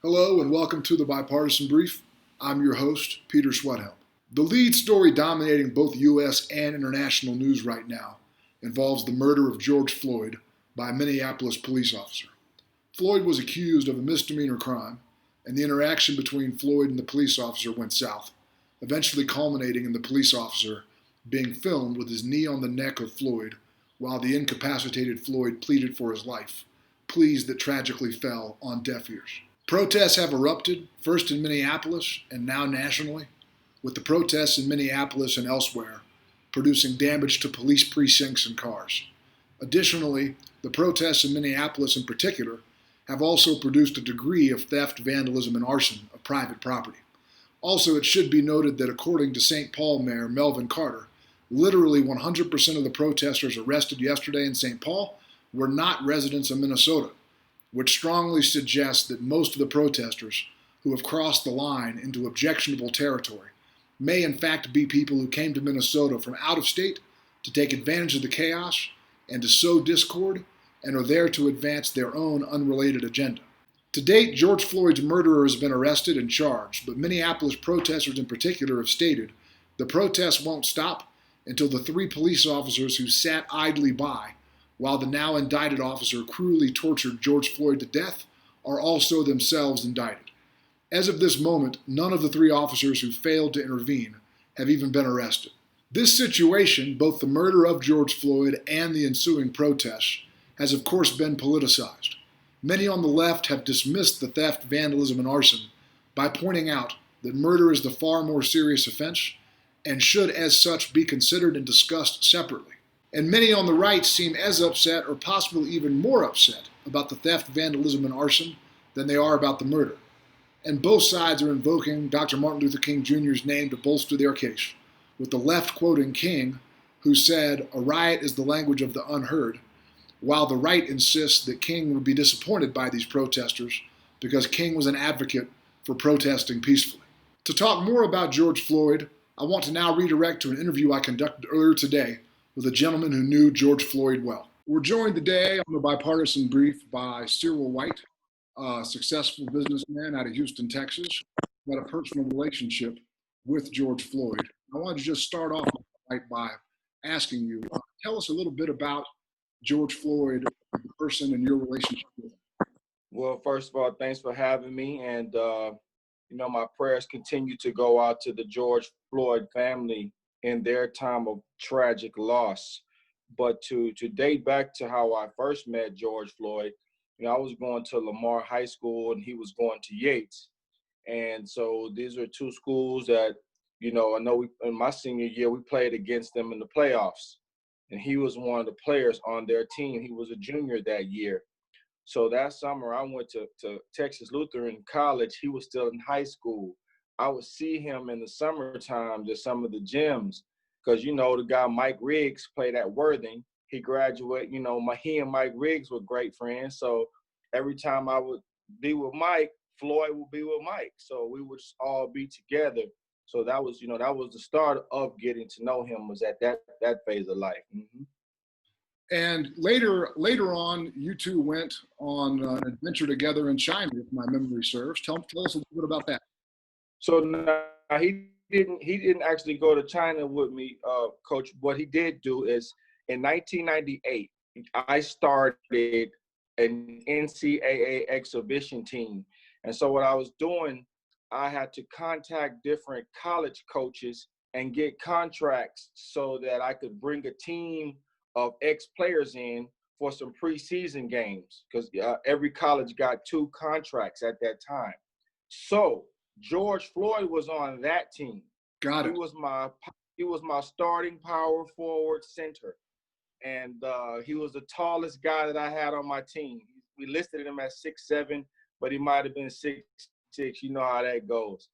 Hello and welcome to the Bipartisan Brief. I'm your host, Peter Sweathelm. The lead story dominating both U.S. and international news right now involves the murder of George Floyd by a Minneapolis police officer. Floyd was accused of a misdemeanor crime, and the interaction between Floyd and the police officer went south, eventually culminating in the police officer being filmed with his knee on the neck of Floyd while the incapacitated Floyd pleaded for his life, pleas that tragically fell on deaf ears. Protests have erupted, first in Minneapolis and now nationally, with the protests in Minneapolis and elsewhere producing damage to police precincts and cars. Additionally, the protests in Minneapolis in particular have also produced a degree of theft, vandalism, and arson of private property. Also, it should be noted that according to St. Paul Mayor Melvin Carter, literally 100% of the protesters arrested yesterday in St. Paul were not residents of Minnesota, which strongly suggests that most of the protesters who have crossed the line into objectionable territory may in fact be people who came to Minnesota from out of state to take advantage of the chaos and to sow discord and are there to advance their own unrelated agenda. To date, George Floyd's murderer has been arrested and charged, but Minneapolis protesters in particular have stated the protests won't stop until the three police officers who sat idly by while the now indicted officer cruelly tortured George Floyd to death are also themselves indicted. As of this moment, none of the three officers who failed to intervene have even been arrested. This situation, both the murder of George Floyd and the ensuing protests, has of course been politicized. Many on the left have dismissed the theft, vandalism, and arson by pointing out that murder is the far more serious offense and should as such be considered and discussed separately. And many on the right seem as upset or possibly even more upset about the theft, vandalism, and arson than they are about the murder. And both sides are invoking Dr. Martin Luther King Jr.'s name to bolster their case, with the left quoting King, who said, "A riot is the language of the unheard," while the right insists that King would be disappointed by these protesters because King was an advocate for protesting peacefully. To talk more about George Floyd, I want to now redirect to an interview I conducted earlier today with a gentleman who knew George Floyd well. We're joined today on the Bipartisan Brief by Cyril White, a successful businessman out of Houston, Texas, who had a personal relationship with George Floyd. I wanted to just start off by asking you, tell us a little bit about George Floyd, the person, and your relationship with him. Well, first of all, thanks for having me. And, my prayers continue to go out to the George Floyd family in their time of tragic loss. But to date back to how I first met George Floyd, I was going to Lamar High School and he was going to Yates. And so these are two schools that, I know in my senior year, we played against them in the playoffs. And he was one of the players on their team. He was a junior that year. So that summer, I went to Texas Lutheran College. He was still in high school. I would see him in the summertime at some of the gyms because, the guy Mike Riggs played at Worthing. He graduated, he and Mike Riggs were great friends. So every time I would be with Mike, Floyd would be with Mike. So we would all be together. So that was, that was the start of getting to know him, was at that phase of life. Mm-hmm. And later on, you two went on an adventure together in China, if my memory serves. Tell us a little bit about that. So now he didn't actually go to China with me, Coach. What he did do is in 1998, I started an NCAA exhibition team. And so what I was doing, I had to contact different college coaches and get contracts so that I could bring a team of ex-players in for some preseason games because every college got 2 contracts at that time. So George Floyd was on that team. Got it. He was my starting power forward center. And he was the tallest guy that I had on my team. We listed him at 6'7", but he might have been 6'6". You know how that goes.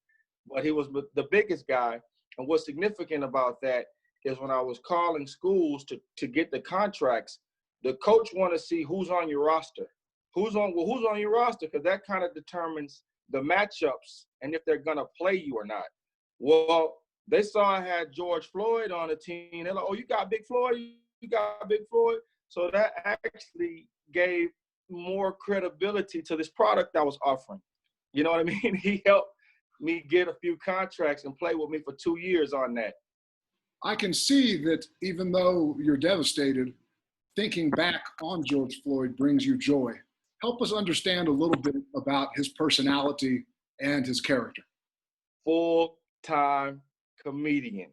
But he was the biggest guy. And what's significant about that is when I was calling schools to get the contracts, the coach want to see who's on your roster. Who's on your roster? Because that kind of determines the matchups and if they're going to play you or not. Well, they saw I had George Floyd on the team. They're like, "Oh, you got Big Floyd? You got Big Floyd?" So that actually gave more credibility to this product I was offering. You know what I mean? He helped me get a few contracts and play with me for 2 years on that. I can see that even though you're devastated, thinking back on George Floyd brings you joy. Help us understand a little bit about his personality and his character. Full-time comedian.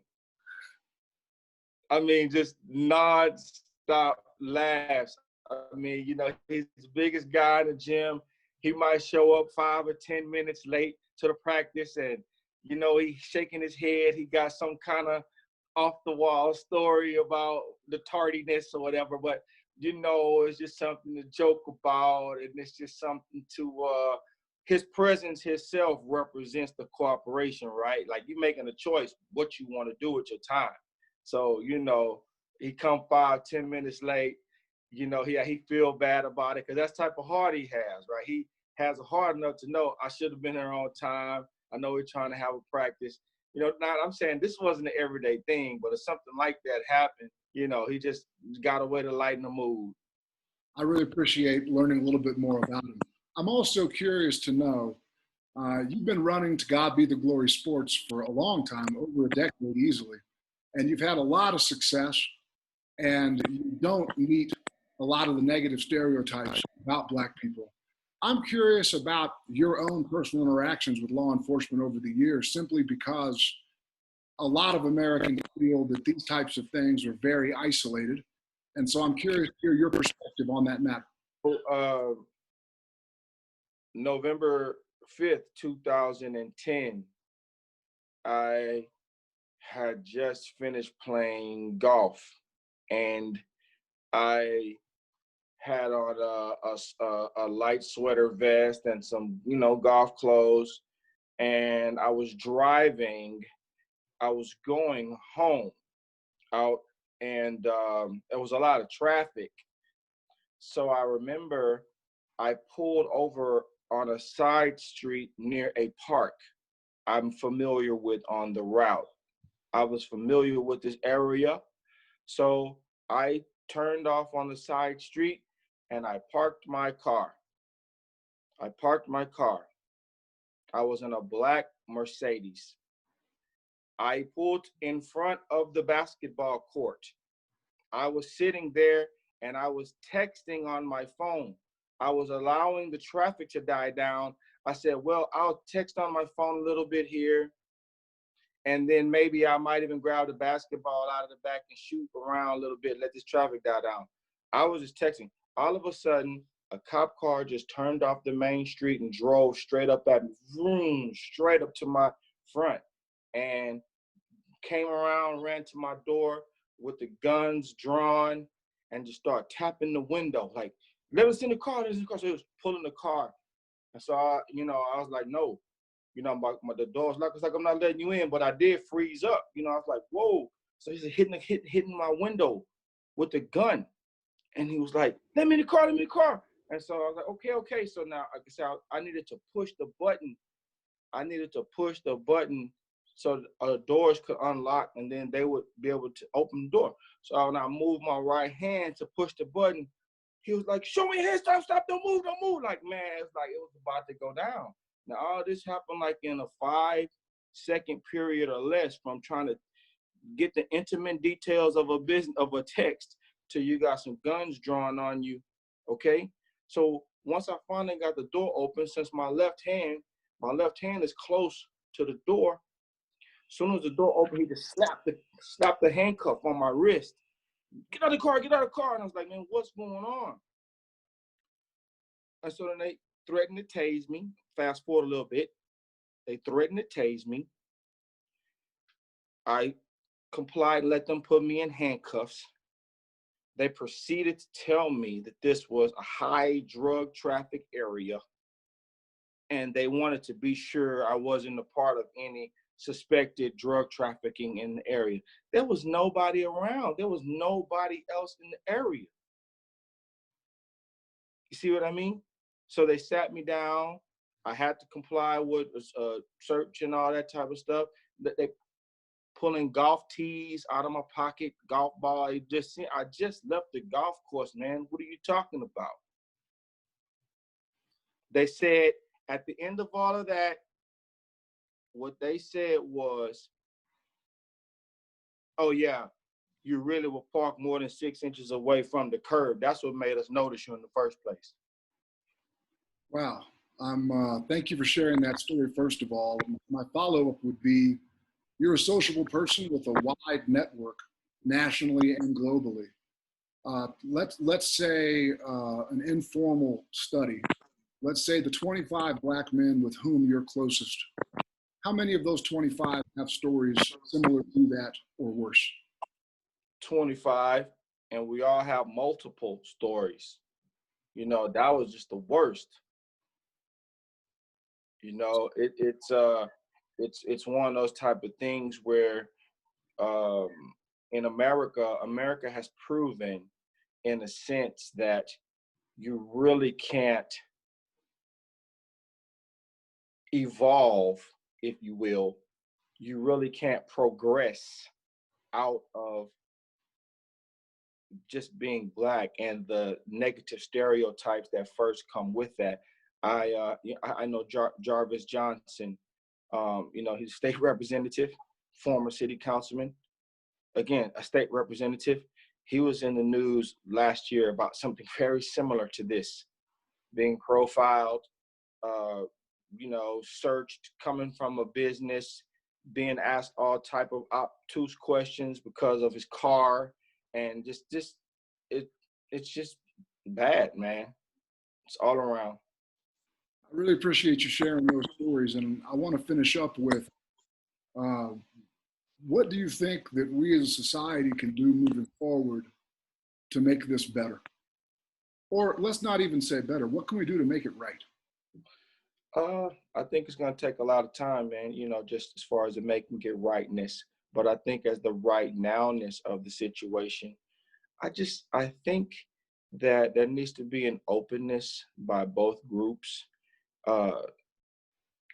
I mean, just non-stop laughs. I mean, you know, he's the biggest guy in the gym. He might show up 5 or 10 minutes late to the practice, and, you know, he's shaking his head. He got some kind of off-the-wall story about the tardiness or whatever, but, you know, it's just something to joke about, and it's just something to, his presence himself represents the cooperation, right? Like, you're making a choice what you want to do with your time. So, you know, he come 5, 10 minutes late, you know, he feel bad about it because that's the type of heart he has, right? He has a heart enough to know I should have been there on time. I know we're trying to have a practice. You know, now I'm saying this wasn't an everyday thing, but if something like that happened, you know, he just got a way to lighten the mood. I really appreciate learning a little bit more about him. I'm also curious to know, you've been running To God Be the Glory Sports for a long time, over a decade easily, and you've had a lot of success, and you don't meet a lot of the negative stereotypes about Black people. I'm curious about your own personal interactions with law enforcement over the years, simply because a lot of Americans feel that these types of things are very isolated. And so I'm curious to hear your perspective on that matter. November 5th, 2010, I had just finished playing golf, and I had on a light sweater vest and some, you know, golf clothes. And I was driving, I was going home out, and there was a lot of traffic. So I remember I pulled over on a side street near a park I'm familiar with on the route. I was familiar with this area. So I turned off on the side street and I parked my car. I parked my car. I was in a black Mercedes. I pulled in front of the basketball court. I was sitting there and I was texting on my phone. I was allowing the traffic to die down. I said, well, I'll text on my phone a little bit here, and then maybe I might even grab the basketball out of the back and shoot around a little bit, let this traffic die down. I was just texting. All of a sudden, a cop car just turned off the main street and drove straight up at me, vroom, straight up to my front, and came around, ran to my door with the guns drawn, and just started tapping the window, like, let us in the car, let us in the car. So he was pulling the car. And so, I was like, no. You know, the door's locked. It's like, I'm not letting you in, but I did freeze up. You know, I was like, whoa. So he's hitting my window with the gun. And he was like, let me in the car, let me in the car. And so I was like, okay. So now, like I said, I needed to push the button. So the doors could unlock, and then they would be able to open the door. So when I moved my right hand to push the button, he was like, show me your hand, stop, don't move. Like, man, it's like it was about to go down. Now, all this happened like in a 5-second period or less, from trying to get the intimate details of a text till you got some guns drawn on you, okay? So once I finally got the door open, since my left hand is close to the door, as soon as the door opened, he just slapped the handcuff on my wrist. Get out of the car. And I was like, man, what's going on? And so then they threatened to tase me. Fast forward a little bit. They threatened to tase me. I complied and let them put me in handcuffs. They proceeded to tell me that this was a high drug traffic area, and they wanted to be sure I wasn't a part of any suspected drug trafficking in the area. There was nobody around. There was nobody else in the area. You see what I mean? So they sat me down. I had to comply with search and all that type of stuff. They pulling golf tees out of my pocket, golf ball. I just left the golf course, man. What are you talking about? They said At the end of all of that, what they said was, oh yeah, you really were parked more than 6 inches away from the curb. That's what made us notice you in the first place. Wow. Thank you for sharing that story, first of all. My follow-up would be, you're a sociable person with a wide network nationally and globally. Let's say an informal study. Let's say the 25 Black men with whom you're closest. How many of those 25 have stories similar to that or worse? 25, and we all have multiple stories. You know, that was just the worst. You know, it's one of those type of things where um, in America has proven, in a sense, that you really can't evolve, if you will. You really can't progress out of just being Black and the negative stereotypes that first come with that. I know Jarvis Johnson. You know, he's a state representative, former city councilman. Again, a state representative. He was in the news last year about something very similar to this, being profiled, you know, searched, coming from a business, being asked all type of obtuse questions because of his car, and it's just bad, man. It's all around. I really appreciate you sharing those stories, and I want to finish up with uh, what do you think that we as a society can do moving forward to make this better? Or let's not even say better. What can we do to make it right? I think it's gonna take a lot of time, man, you know, just as far as the making it rightness. But I think as the right nowness of the situation, I think that there needs to be an openness by both groups uh,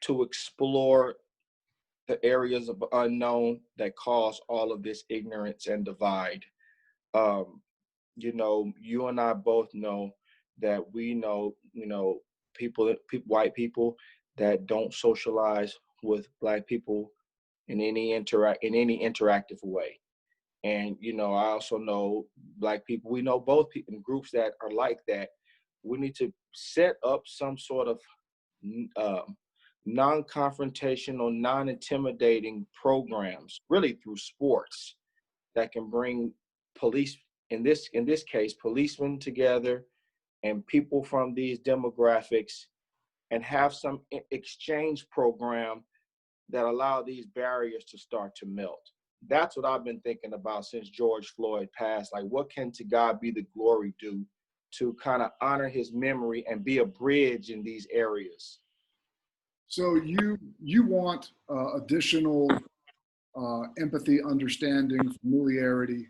to explore the areas of unknown that cause all of this ignorance and divide. Um, you know, you and I both know that we know, you know, white people that don't socialize with Black people in any interactive way. And you know, I also know Black people. We know both people in groups that are like that. We need to set up some sort of um, non-confrontational, non-intimidating programs, really through sports, that can bring police, in this case, policemen together and people from these demographics, and have some exchange program that allow these barriers to start to melt. That's what I've been thinking about since George Floyd passed. Like, what can To God Be the Glory do to kind of honor his memory and be a bridge in these areas? So you want additional empathy, understanding, familiarity.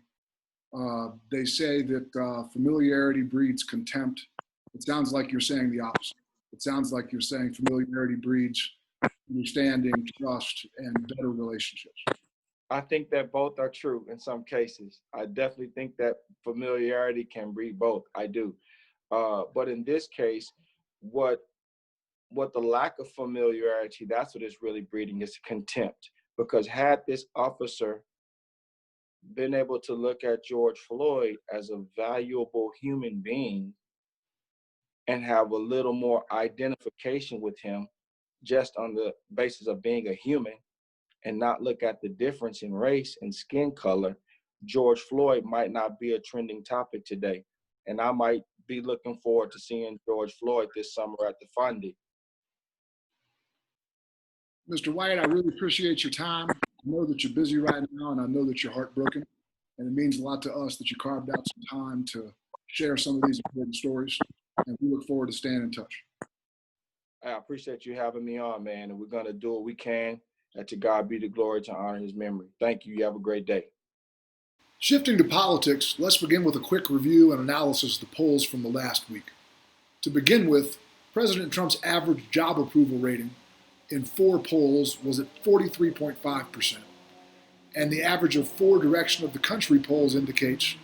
They say that familiarity breeds contempt. It sounds like you're saying the opposite. It sounds like you're saying familiarity breeds understanding, trust, and better relationships. I think that both are true in some cases. I definitely think that familiarity can breed both. I do. But in this case, what the lack of familiarity, that's what it's really breeding, is contempt. Because had this officer been able to look at George Floyd as a valuable human being and have a little more identification with him just on the basis of being a human, and not look at the difference in race and skin color, George Floyd might not be a trending topic today. And I might be looking forward to seeing George Floyd this summer at the Fondy. Mr. White, I really appreciate your time. I know that you're busy right now, and I know that you're heartbroken. And it means a lot to us that you carved out some time to share some of these important stories. And we look forward to staying in touch. I appreciate you having me on, man. And we're going to do what we can. And to God be the glory, to honor his memory. Thank you. You have a great day. Shifting to politics, let's begin with a quick review and analysis of the polls from the last week. To begin with, President Trump's average job approval rating in 4 polls was at 43.5%. And the average of 4 direction of the country polls indicates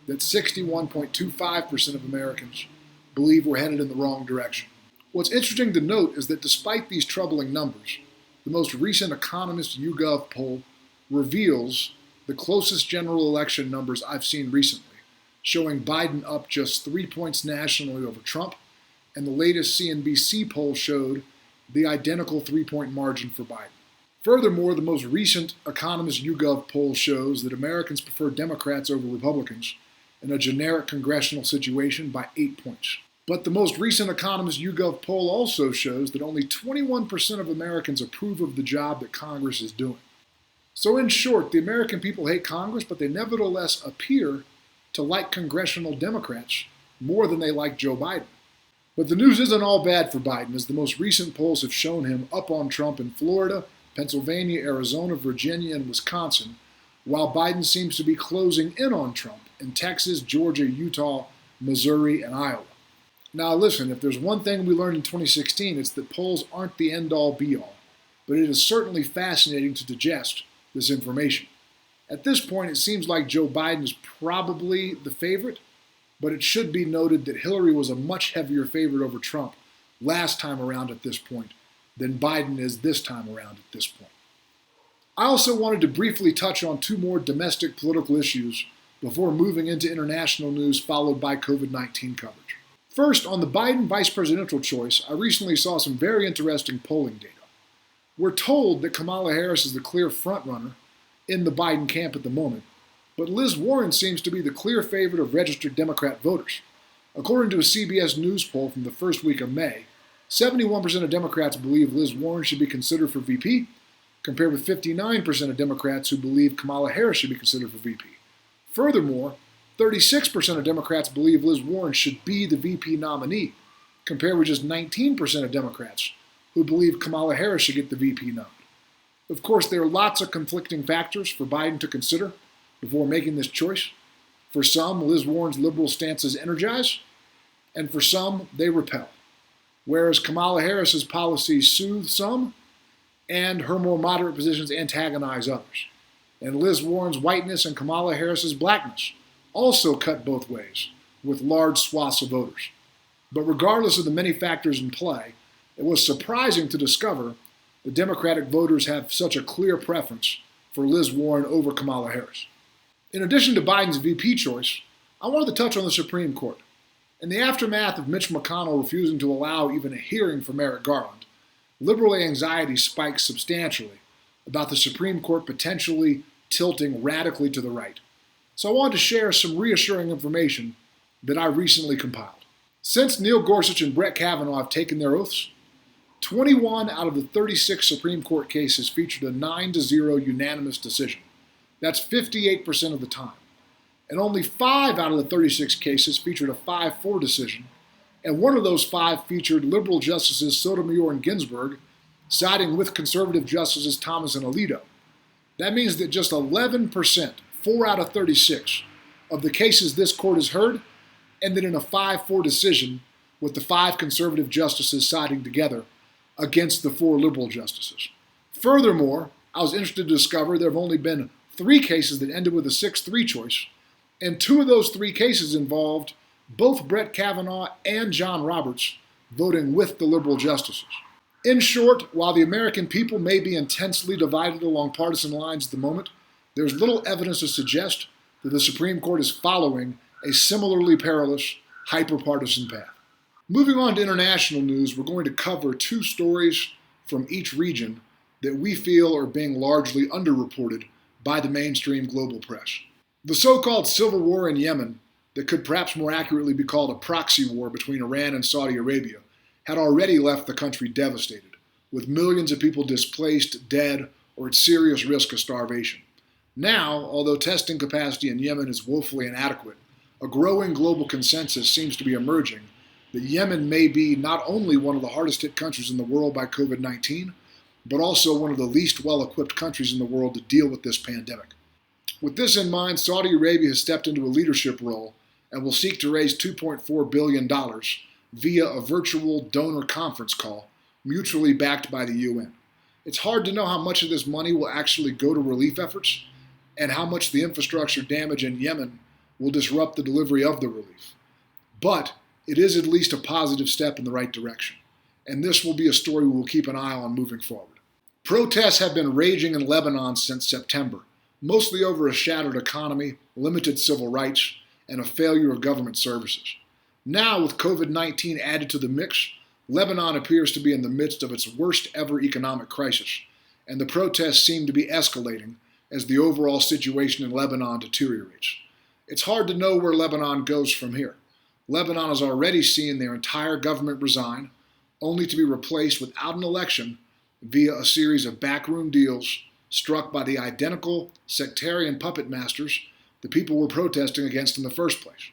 that 61.25% of Americans believe we're headed in the wrong direction. What's interesting to note is that despite these troubling numbers, the most recent Economist YouGov poll reveals the closest general election numbers I've seen recently, showing Biden up just 3 points nationally over Trump, and the latest CNBC poll showed the identical 3-point margin for Biden. Furthermore, the most recent Economist YouGov poll shows that Americans prefer Democrats over Republicans in a generic congressional situation by 8 points. But the most recent Economist YouGov poll also shows that only 21% of Americans approve of the job that Congress is doing. So in short, the American people hate Congress, but they nevertheless appear to like congressional Democrats more than they like Joe Biden. But the news isn't all bad for Biden, as the most recent polls have shown him up on Trump in Florida, Pennsylvania, Arizona, Virginia, and Wisconsin, while Biden seems to be closing in on Trump in Texas, Georgia, Utah, Missouri, and Iowa. Now listen, if there's one thing we learned in 2016, it's that polls aren't the end-all be-all, but it is certainly fascinating to digest this information. At this point, it seems like Joe Biden is probably the favorite, but it should be noted that Hillary was a much heavier favorite over Trump last time around at this point than Biden is this time around at this point. I also wanted to briefly touch on two more domestic political issues before moving into international news, followed by COVID-19 coverage. First, on the Biden vice presidential choice, I recently saw some very interesting polling data. We're told that Kamala Harris is the clear frontrunner in the Biden camp at the moment, but Liz Warren seems to be the clear favorite of registered Democrat voters. According to a CBS News poll from the first week of May, 71% of Democrats believe Liz Warren should be considered for VP, compared with 59% of Democrats who believe Kamala Harris should be considered for VP. Furthermore, 36% of Democrats believe Liz Warren should be the VP nominee, compared with just 19% of Democrats who believe Kamala Harris should get the VP nod. Of course, there are lots of conflicting factors for Biden to consider before making this choice. For some, Liz Warren's liberal stances energize, and for some, they repel. Whereas Kamala Harris's policies soothe some, and her more moderate positions antagonize others. And Liz Warren's whiteness and Kamala Harris's blackness also cut both ways, with large swaths of voters. But regardless of the many factors in play, it was surprising to discover the Democratic voters have such a clear preference for Liz Warren over Kamala Harris. In addition to Biden's VP choice, I wanted to touch on the Supreme Court. In the aftermath of Mitch McConnell refusing to allow even a hearing for Merrick Garland, liberal anxiety spiked substantially about the Supreme Court potentially tilting radically to the right. So I wanted to share some reassuring information that I recently compiled. Since Neil Gorsuch and Brett Kavanaugh have taken their oaths, 21 out of the 36 Supreme Court cases featured a 9-0 unanimous decision. That's 58% of the time. And only 5 out of the 36 cases featured a 5-4 decision, and one of those 5 featured liberal justices Sotomayor and Ginsburg siding with conservative justices Thomas and Alito. That means that just 11%, 4 out of 36, of the cases this court has heard ended in a 5-4 decision with the 5 conservative justices siding together against the 4 liberal justices. Furthermore, I was interested to discover there have only been 3 cases that ended with a 6-3 choice, and 2 of those 3 cases involved both Brett Kavanaugh and John Roberts voting with the liberal justices. In short, while the American people may be intensely divided along partisan lines at the moment, there's little evidence to suggest that the Supreme Court is following a similarly perilous, hyper-partisan path. Moving on to international news, we're going to cover 2 stories from each region that we feel are being largely underreported by the mainstream global press. The so-called civil war in Yemen, that could perhaps more accurately be called a proxy war between Iran and Saudi Arabia, had already left the country devastated, with millions of people displaced, dead, or at serious risk of starvation. Now, although testing capacity in Yemen is woefully inadequate, a growing global consensus seems to be emerging that Yemen may be not only one of the hardest hit countries in the world by COVID-19, but also one of the least well-equipped countries in the world to deal with this pandemic. With this in mind, Saudi Arabia has stepped into a leadership role and will seek to raise $2.4 billion via a virtual donor conference call, mutually backed by the UN. It's hard to know how much of this money will actually go to relief efforts and how much the infrastructure damage in Yemen will disrupt the delivery of the relief. But it is at least a positive step in the right direction. and this will be a story we will keep an eye on moving forward. Protests have been raging in Lebanon since September, mostly over a shattered economy, limited civil rights, and a failure of government services. Now, with COVID-19 added to the mix, Lebanon appears to be in the midst of its worst ever economic crisis, and the protests seem to be escalating as the overall situation in Lebanon deteriorates. It's hard to know where Lebanon goes from here. Lebanon has already seen their entire government resign, only to be replaced without an election via a series of backroom deals struck by the identical sectarian puppet masters the people were protesting against in the first place.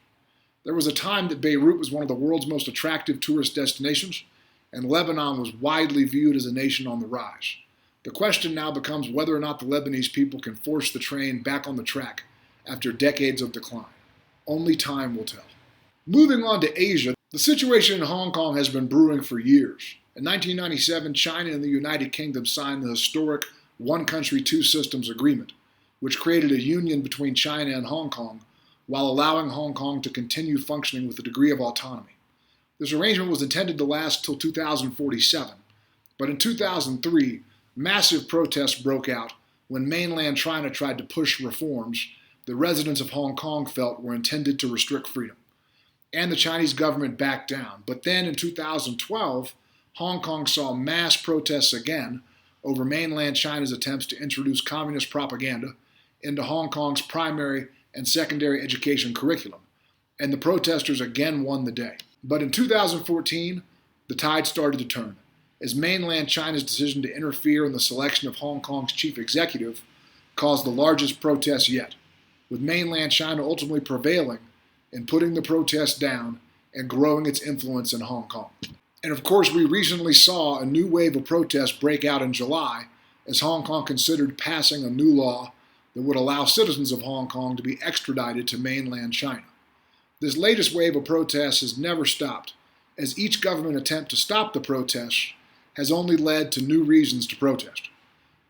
There was a time that Beirut was one of the world's most attractive tourist destinations, and Lebanon was widely viewed as a nation on the rise. The question now becomes whether or not the Lebanese people can force the train back on the track after decades of decline. Only time will tell. Moving on to Asia, the situation in Hong Kong has been brewing for years. In 1997, China and the United Kingdom signed the historic One Country, Two Systems agreement, which created a union between China and Hong Kong while allowing Hong Kong to continue functioning with a degree of autonomy. This arrangement was intended to last till 2047, but in 2003, massive protests broke out when mainland China tried to push reforms the residents of Hong Kong felt were intended to restrict freedom. And the Chinese government backed down. But then in 2012, Hong Kong saw mass protests again over mainland China's attempts to introduce communist propaganda into Hong Kong's primary and secondary education curriculum, and the protesters again won the day. But in 2014, the tide started to turn, as mainland China's decision to interfere in the selection of Hong Kong's chief executive caused the largest protests yet, with mainland China ultimately prevailing in putting the protests down and growing its influence in Hong Kong. And of course, we recently saw a new wave of protests break out in July as Hong Kong considered passing a new law that would allow citizens of Hong Kong to be extradited to mainland China. This latest wave of protests has never stopped, as each government attempt to stop the protests has only led to new reasons to protest.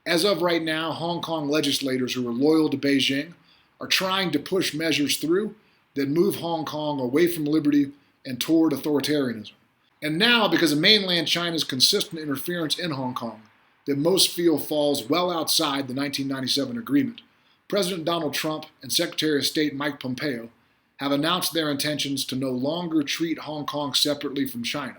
As of right now, Hong Kong legislators who are loyal to Beijing are trying to push measures through that move Hong Kong away from liberty and toward authoritarianism. And now, because of mainland China's consistent interference in Hong Kong, that most feel falls well outside the 1997 agreement, President Donald Trump and Secretary of State Mike Pompeo have announced their intentions to no longer treat Hong Kong separately from China,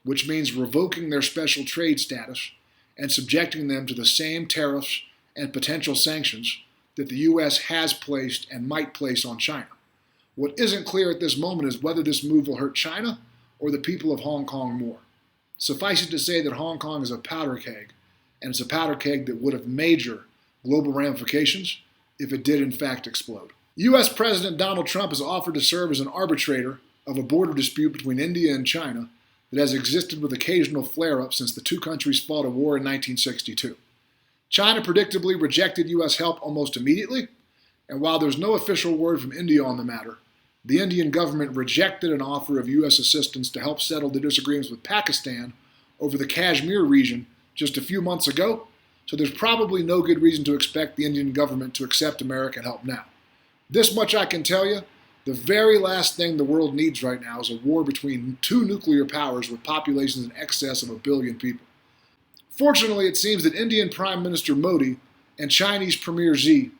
which means revoking their special trade status and subjecting them to the same tariffs and potential sanctions that the U.S. has placed and might place on China. What isn't clear at this moment is whether this move will hurt China or the people of Hong Kong more. Suffice it to say that Hong Kong is a powder keg, and it's a powder keg that would have major global ramifications if it did in fact explode. U.S. President Donald Trump has offered to serve as an arbitrator of a border dispute between India and China that has existed with occasional flare-ups since the two countries fought a war in 1962. China predictably rejected U.S. help almost immediately, and while there's no official word from India on the matter, the Indian government rejected an offer of U.S. assistance to help settle the disagreements with Pakistan over the Kashmir region just a few months ago, so there's probably no good reason to expect the Indian government to accept American help now. This much I can tell you, the very last thing the world needs right now is a war between two nuclear powers with populations in excess of 1 billion people. Fortunately, it seems that Indian Prime Minister Modi and Chinese Premier Xi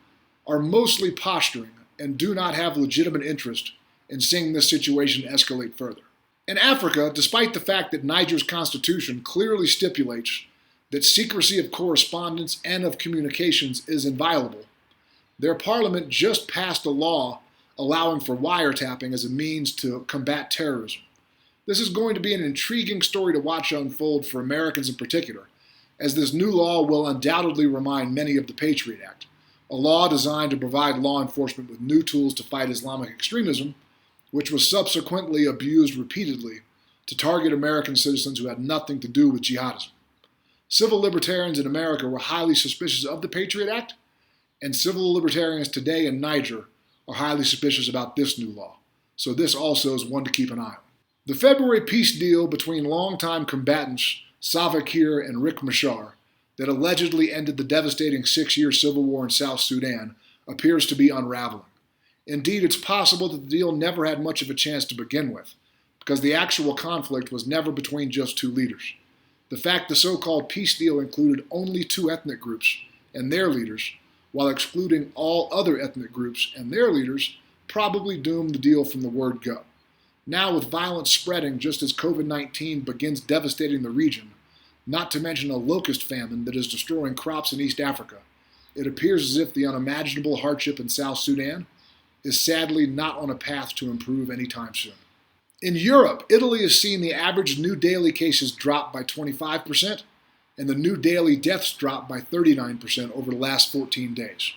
are mostly posturing and do not have legitimate interest in seeing this situation escalate further. In Africa, despite the fact that Niger's constitution clearly stipulates that secrecy of correspondence and of communications is inviolable, their parliament just passed a law allowing for wiretapping as a means to combat terrorism. This is going to be an intriguing story to watch unfold for Americans in particular, as this new law will undoubtedly remind many of the Patriot Act, a law designed to provide law enforcement with new tools to fight Islamic extremism, which was subsequently abused repeatedly to target American citizens who had nothing to do with jihadism. Civil libertarians in America were highly suspicious of the Patriot Act, and civil libertarians today in Niger are highly suspicious about this new law. So this also is one to keep an eye on. The February peace deal between longtime combatants Salva Kiir and Riek Machar that allegedly ended the devastating 6-year civil war in South Sudan appears to be unraveling. Indeed, it's possible that the deal never had much of a chance to begin with, because the actual conflict was never between just two leaders. The fact the so-called peace deal included only two ethnic groups and their leaders, while excluding all other ethnic groups and their leaders, probably doomed the deal from the word go. Now, with violence spreading just as COVID-19 begins devastating the region, not to mention a locust famine that is destroying crops in East Africa, it appears as if the unimaginable hardship in South Sudan is sadly not on a path to improve anytime soon. In Europe, Italy has seen the average new daily cases drop by 25% and the new daily deaths drop by 39% over the last 14 days.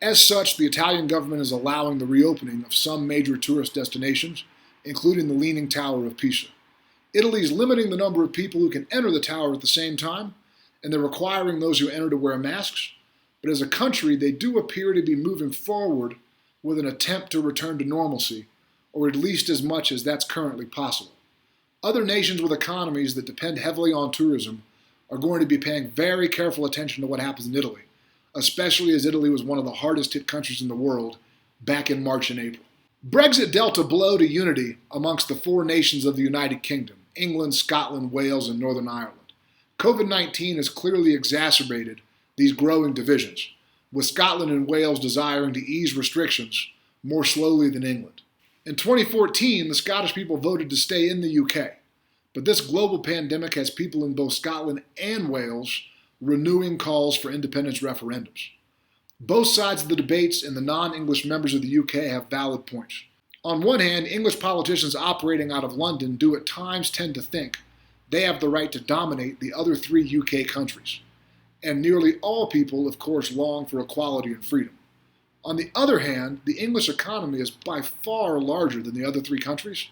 As such, the Italian government is allowing the reopening of some major tourist destinations, including the Leaning Tower of Pisa. Italy is limiting the number of people who can enter the tower at the same time, and they're requiring those who enter to wear masks. But as a country, they do appear to be moving forward with an attempt to return to normalcy, or at least as much as that's currently possible. Other nations with economies that depend heavily on tourism are going to be paying very careful attention to what happens in Italy, especially as Italy was one of the hardest hit countries in the world back in March and April. Brexit dealt a blow to unity amongst the four nations of the United Kingdom: England, Scotland, Wales, and Northern Ireland. COVID-19 has clearly exacerbated these growing divisions, with Scotland and Wales desiring to ease restrictions more slowly than England. In 2014, the Scottish people voted to stay in the UK, but this global pandemic has people in both Scotland and Wales renewing calls for independence referendums. Both sides of the debates and the non-English members of the UK have valid points. On one hand, English politicians operating out of London do at times tend to think they have the right to dominate the other three UK countries. And nearly all people, of course, long for equality and freedom. On the other hand, the English economy is by far larger than the other three countries,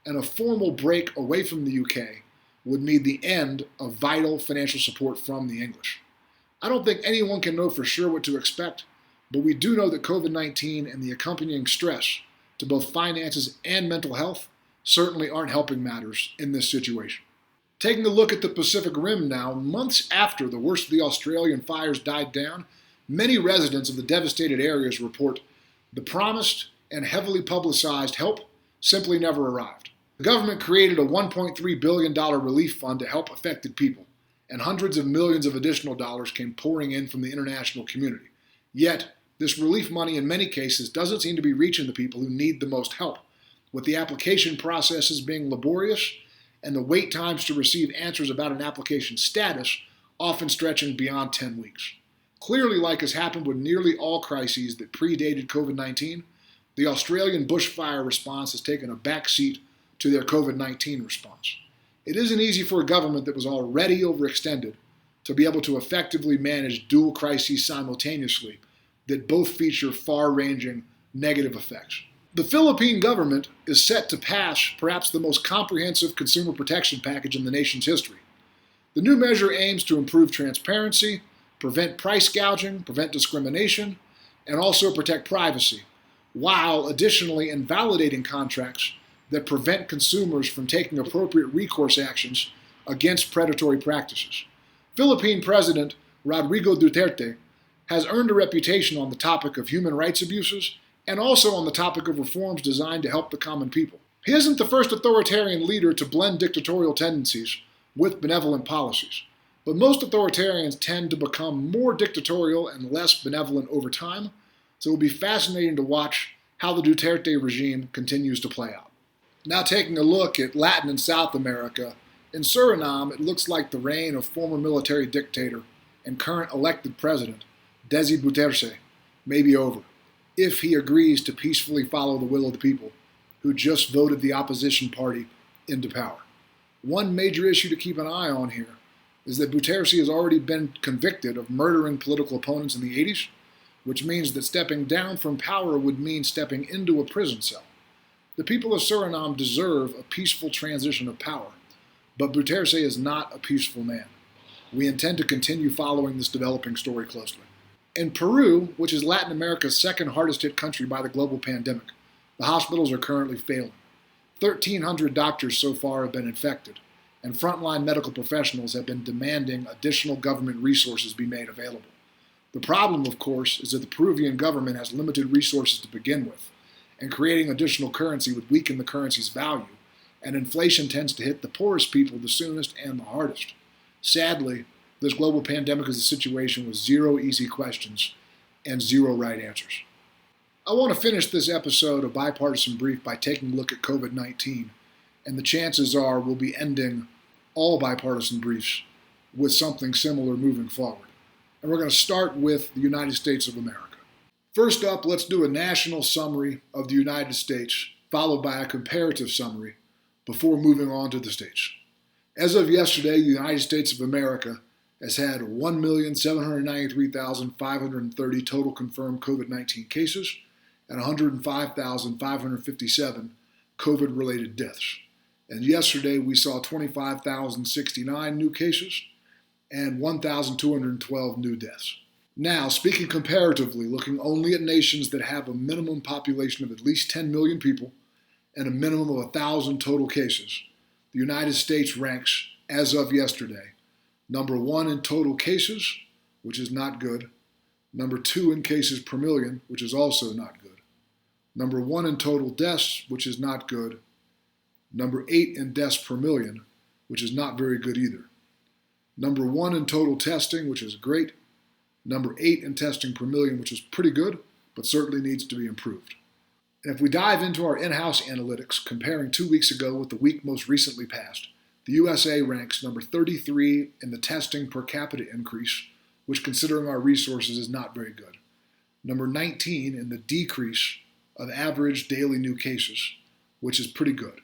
and a formal break away from the UK would mean the end of vital financial support from the English. I don't think anyone can know for sure what to expect, but we do know that COVID-19 and the accompanying stress to both finances and mental health certainly aren't helping matters in this situation. Taking a look at the Pacific Rim now, months after the worst of the Australian fires died down, many residents of the devastated areas report the promised and heavily publicized help simply never arrived. The government created a $1.3 billion relief fund to help affected people, and hundreds of millions of additional dollars came pouring in from the international community. Yet, this relief money in many cases doesn't seem to be reaching the people who need the most help, with the application processes being laborious and the wait times to receive answers about an application status often stretching beyond 10 weeks. Clearly, like has happened with nearly all crises that predated COVID-19, the Australian bushfire response has taken a backseat to their COVID-19 response. It isn't easy for a government that was already overextended to be able to effectively manage dual crises simultaneously that both feature far-ranging negative effects. The Philippine government is set to pass perhaps the most comprehensive consumer protection package in the nation's history. The new measure aims to improve transparency, prevent price gouging, prevent discrimination, and also protect privacy, while additionally invalidating contracts that prevent consumers from taking appropriate recourse actions against predatory practices. Philippine President Rodrigo Duterte has earned a reputation on the topic of human rights abuses and also on the topic of reforms designed to help the common people. He isn't the first authoritarian leader to blend dictatorial tendencies with benevolent policies, but most authoritarians tend to become more dictatorial and less benevolent over time, so it will be fascinating to watch how the Duterte regime continues to play out. Now taking a look at Latin and South America, in Suriname it looks like the reign of former military dictator and current elected president, Desi Bouterse, may be over, if he agrees to peacefully follow the will of the people who just voted the opposition party into power. One major issue to keep an eye on here is that Bouterse has already been convicted of murdering political opponents in the 80s, which means that stepping down from power would mean stepping into a prison cell. The people of Suriname deserve a peaceful transition of power, but Bouterse is not a peaceful man. We intend to continue following this developing story closely. In Peru, which is Latin America's second hardest hit country by the global pandemic, the hospitals are currently failing. 1,300 doctors so far have been infected, and frontline medical professionals have been demanding additional government resources be made available. The problem, of course, is that the Peruvian government has limited resources to begin with, and creating additional currency would weaken the currency's value and inflation tends to hit the poorest people the soonest and the hardest. Sadly, this global pandemic is a situation with zero easy questions and zero right answers. I want to finish this episode of Bipartisan Brief by taking a look at COVID-19, and the chances are we'll be ending all bipartisan briefs with something similar moving forward. And we're going to start with the United States of America. First up, let's do a national summary of the United States, followed by a comparative summary before moving on to the states. As of yesterday, the United States of America has had 1,793,530 total confirmed COVID-19 cases and 105,557 COVID-related deaths. And yesterday, we saw 25,069 new cases and 1,212 new deaths. Now, speaking comparatively, looking only at nations that have a minimum population of at least 10 million people and a minimum of 1,000 total cases, the United States ranks, as of yesterday, number 1 in total cases, which is not good, number 2 in cases per million, which is also not good, number 1 in total deaths, which is not good, number 8 in deaths per million, which is not very good either, number 1 in total testing, which is great, number 8 in testing per million, which is pretty good, but certainly needs to be improved. And if we dive into our in-house analytics, comparing 2 weeks ago with the week most recently passed, the USA ranks number 33 in the testing per capita increase, which considering our resources is not very good. Number 19 in the decrease of average daily new cases, which is pretty good.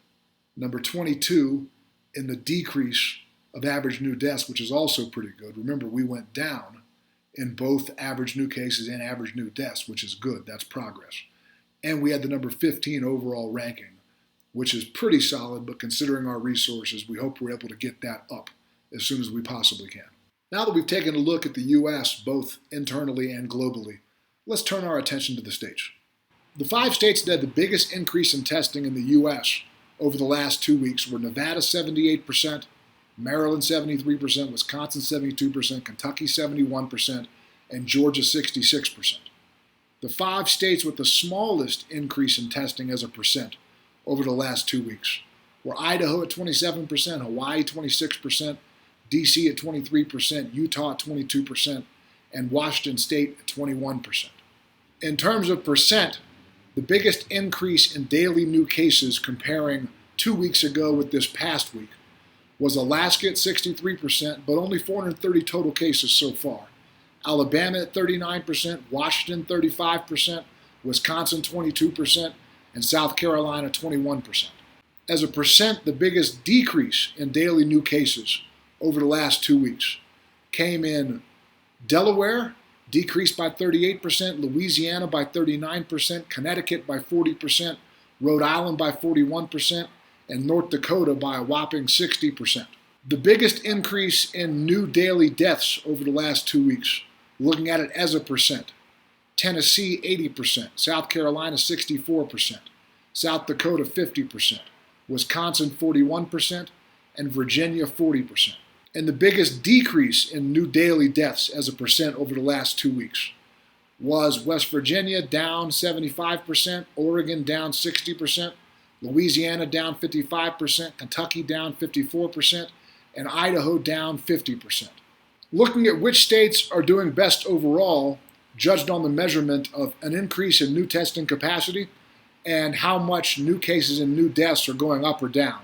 Number 22 in the decrease of average new deaths, which is also pretty good. Remember, we went down in both average new cases and average new deaths, which is good. That's progress. And we had the number 15 overall ranking, which is pretty solid, but considering our resources, we hope we're able to get that up as soon as we possibly can. Now that we've taken a look at the U.S., both internally and globally, let's turn our attention to the states. The 5 states that had the biggest increase in testing in the U.S. over the last 2 weeks were Nevada 78%, Maryland 73%, Wisconsin 72%, Kentucky 71%, and Georgia 66%. The 5 states with the smallest increase in testing as a percent over the last 2 weeks were Idaho at 27%, Hawaii 26%, D.C. at 23%, Utah at 22%, and Washington State at 21%. In terms of percent, the biggest increase in daily new cases comparing 2 weeks ago with this past week was Alaska at 63%, but only 430 total cases so far. Alabama at 39%, Washington 35%, Wisconsin 22%, and South Carolina 21%. As a percent, the biggest decrease in daily new cases over the last 2 weeks came in Delaware, decreased by 38%, Louisiana by 39%, Connecticut by 40%, Rhode Island by 41%, and North Dakota by a whopping 60%. The biggest increase in new daily deaths over the last 2 weeks, looking at it as a percent, Tennessee 80%, South Carolina 64%, South Dakota 50%, Wisconsin 41%, and Virginia 40%. And the biggest decrease in new daily deaths as a percent over the last 2 weeks was West Virginia down 75%, Oregon down 60%, Louisiana down 55%, Kentucky down 54%, and Idaho down 50%. Looking at which states are doing best overall, judged on the measurement of an increase in new testing capacity and how much new cases and new deaths are going up or down.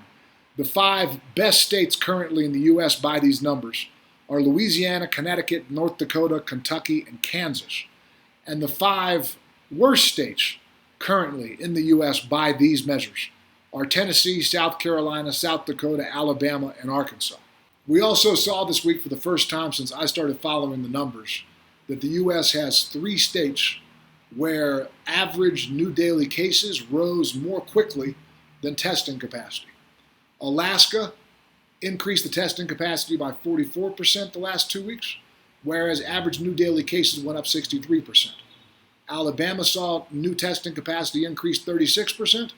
The 5 best states currently in the U.S. by these numbers are Louisiana, Connecticut, North Dakota, Kentucky, and Kansas. And the 5 worst states currently in the U.S. by these measures are Tennessee, South Carolina, South Dakota, Alabama, and Arkansas. We also saw this week for the first time since I started following the numbers that the U.S. has 3 states where average new daily cases rose more quickly than testing capacity. Alaska increased the testing capacity by 44% the last 2 weeks, whereas average new daily cases went up 63%. Alabama saw new testing capacity increase 36%,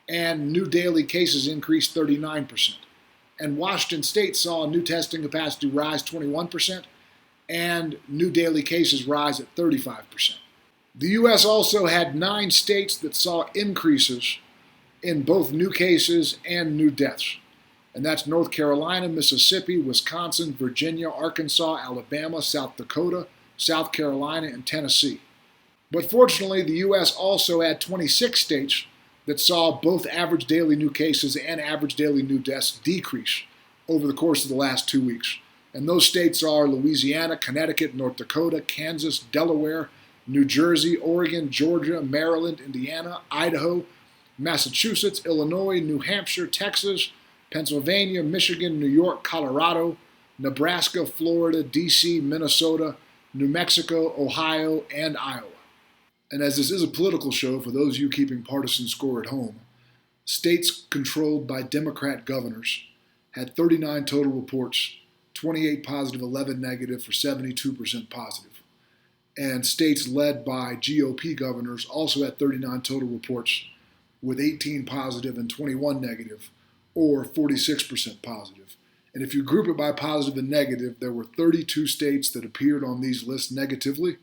and new daily cases increased 39%. And Washington State saw new testing capacity rise 21%, and new daily cases rise at 35%. The U.S. also had 9 states that saw increases in both new cases and new deaths. And that's North Carolina, Mississippi, Wisconsin, Virginia, Arkansas, Alabama, South Dakota, South Carolina, and Tennessee. But fortunately, the U.S. also had 26 states that saw both average daily new cases and average daily new deaths decrease over the course of the last 2 weeks. And those states are Louisiana, Connecticut, North Dakota, Kansas, Delaware, New Jersey, Oregon, Georgia, Maryland, Indiana, Idaho, Massachusetts, Illinois, New Hampshire, Texas, Pennsylvania, Michigan, New York, Colorado, Nebraska, Florida, D.C., Minnesota, New Mexico, Ohio, and Iowa. And as this is a political show, for those of you keeping partisan score at home, states controlled by Democrat governors had 39 total reports, 28 positive, 11 negative, for 72% positive. And states led by GOP governors also had 39 total reports with 18 positive and 21 negative, or 46% positive. And if you group it by positive and negative, there were 32 states that appeared on these lists negatively.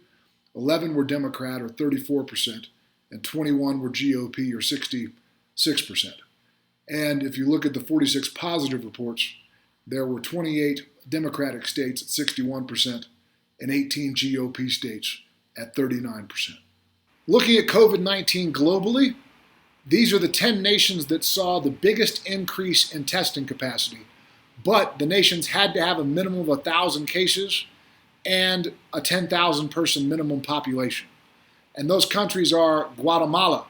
11 were Democrat, or 34%, and 21 were GOP, or 66%. And if you look at the 46 positive reports, there were 28 Democratic states at 61% and 18 GOP states at 39%. Looking at COVID-19 globally, these are the 10 nations that saw the biggest increase in testing capacity. But the nations had to have a minimum of 1,000 cases and a 10,000 person minimum population. And those countries are Guatemala,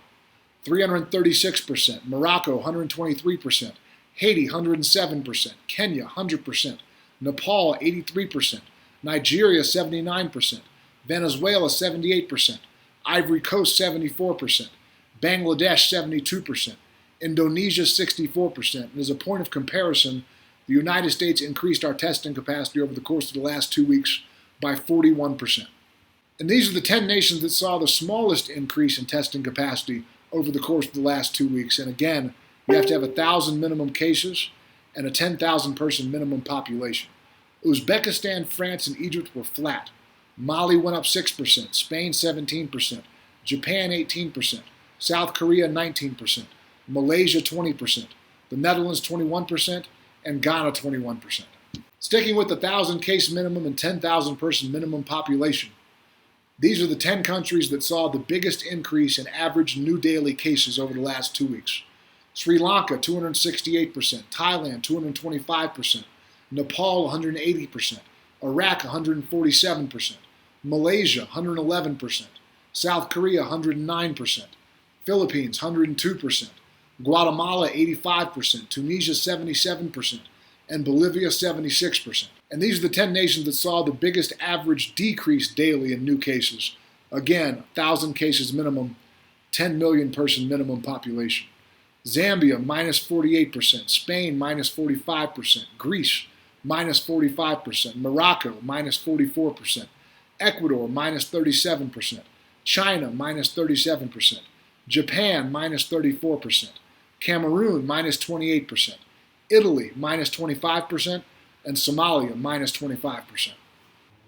336%, Morocco, 123%, Haiti, 107%, Kenya, 100%, Nepal, 83%, Nigeria, 79%, Venezuela, 78%, Ivory Coast, 74%, Bangladesh, 72%, Indonesia, 64%. And as a point of comparison, the United States increased our testing capacity over the course of the last 2 weeks by 41%. And these are the 10 nations that saw the smallest increase in testing capacity over the course of the last 2 weeks. And again, you have to have 1,000 minimum cases and a 10,000 person minimum population. Uzbekistan, France, and Egypt were flat. Mali went up 6%, Spain 17%, Japan 18%, South Korea 19%, Malaysia 20%, the Netherlands 21%, and Ghana 21%. Sticking with the 1,000 case minimum and 10,000 person minimum population, these are the 10 countries that saw the biggest increase in average new daily cases over the last 2 weeks. Sri Lanka 268%, Thailand 225%, Nepal 180%, Iraq 147%, Malaysia 111%, South Korea 109%, Philippines 102%, Guatemala 85%, Tunisia 77%, and Bolivia 76%. And these are the 10 nations that saw the biggest average decrease daily in new cases. Again, 1,000 cases minimum, 10 million person minimum population. Zambia minus 48%, Spain minus 45%, Greece minus 45%, Morocco minus 44%, Ecuador minus 37%, China minus 37%, Japan minus 34%, Cameroon minus 28%, Italy minus 25%, and Somalia minus 25%.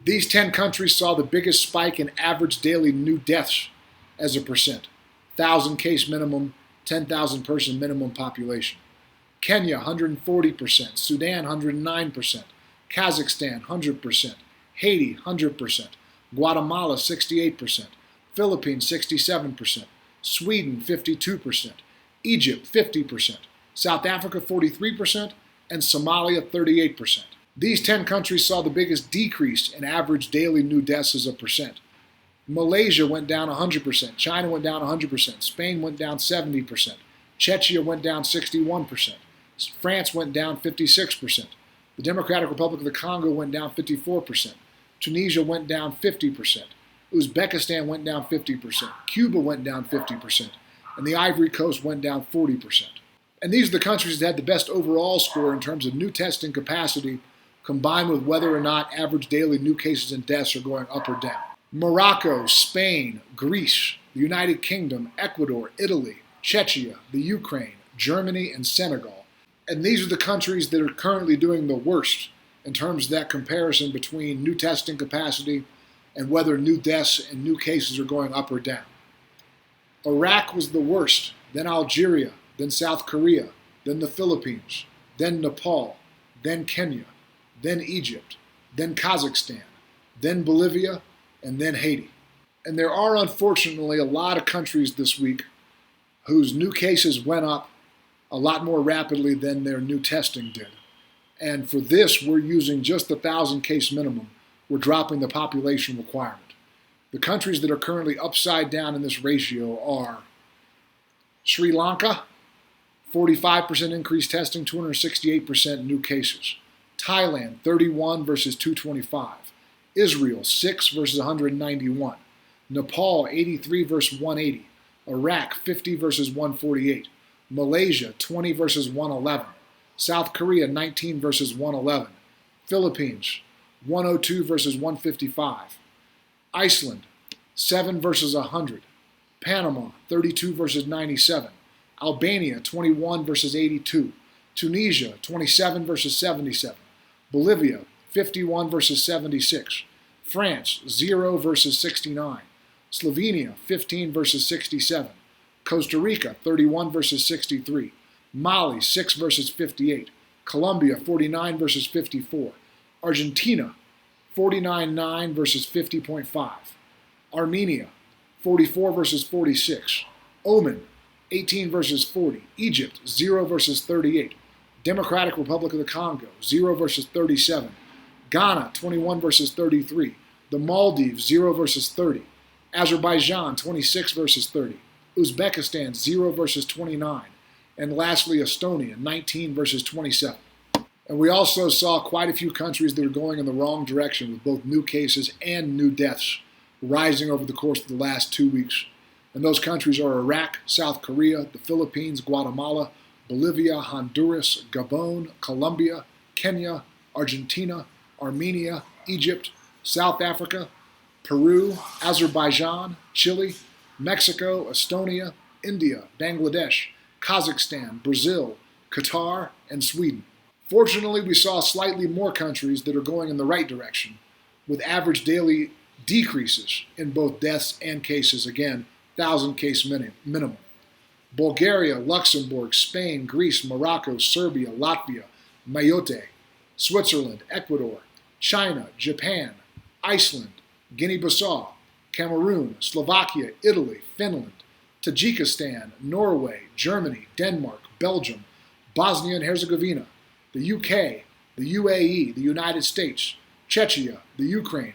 These 10 countries saw the biggest spike in average daily new deaths as a percent. 1,000 case minimum, 10,000 person minimum population. Kenya 140%, Sudan 109%, Kazakhstan 100%, Haiti 100%, Guatemala 68%, Philippines 67%, Sweden 52%, Egypt 50%, South Africa 43%, and Somalia 38%. These 10 countries saw the biggest decrease in average daily new deaths as a percent. Malaysia went down 100%, China went down 100%, Spain went down 70%, Czechia went down 61%, France went down 56%, the Democratic Republic of the Congo went down 54%, Tunisia went down 50%, Uzbekistan went down 50%, Cuba went down 50%, and the Ivory Coast went down 40%. And these are the countries that had the best overall score in terms of new testing capacity, combined with whether or not average daily new cases and deaths are going up or down. Morocco, Spain, Greece, the United Kingdom, Ecuador, Italy, Czechia, the Ukraine, Germany, and Senegal. And these are the countries that are currently doing the worst in terms of that comparison between new testing capacity and whether new deaths and new cases are going up or down. Iraq was the worst, then Algeria, then South Korea, then the Philippines, then Nepal, then Kenya, then Egypt, then Kazakhstan, then Bolivia, and then Haiti. And there are unfortunately a lot of countries this week whose new cases went up a lot more rapidly than their new testing did. And for this, we're using just the 1,000 case minimum. We're dropping the population requirement. The countries that are currently upside down in this ratio are Sri Lanka, 45% increased testing, 268% new cases. Thailand, 31 versus 225. Israel, 6 versus 191. Nepal, 83 versus 180. Iraq, 50 versus 148. Malaysia, 20 versus 111. South Korea, 19 versus 111. Philippines, 102 versus 155. Iceland, 7 versus 100. Panama, 32 versus 97. Albania, 21 versus 82. Tunisia, 27 versus 77. Bolivia, 51 versus 76. France, 0 versus 69. Slovenia, 15 versus 67. Costa Rica, 31 versus 63. Mali, 6 versus 58. Colombia, 49 versus 54. Argentina, 49.9 versus 50.5. Armenia, 44 versus 46. Oman, 18 versus 40. Egypt, 0 versus 38. Democratic Republic of the Congo, 0 versus 37. Ghana, 21 versus 33. The Maldives, 0 versus 30. Azerbaijan, 26 versus 30. Uzbekistan, 0 versus 29. And lastly, Estonia, 19 versus 27. And we also saw quite a few countries that are going in the wrong direction with both new cases and new deaths rising over the course of the last 2 weeks. And those countries are Iraq, South Korea, the Philippines, Guatemala, Bolivia, Honduras, Gabon, Colombia, Kenya, Argentina, Armenia, Egypt, South Africa, Peru, Azerbaijan, Chile, Mexico, Estonia, India, Bangladesh, Kazakhstan, Brazil, Qatar, and Sweden. Fortunately, we saw slightly more countries that are going in the right direction, with average daily decreases in both deaths and cases, again, 1,000 case minimum. Bulgaria, Luxembourg, Spain, Greece, Morocco, Serbia, Latvia, Mayotte, Switzerland, Ecuador, China, Japan, Iceland, Guinea-Bissau, Cameroon, Slovakia, Italy, Finland, Tajikistan, Norway, Germany, Denmark, Belgium, Bosnia and Herzegovina, the UK, the UAE, the United States, Czechia, the Ukraine,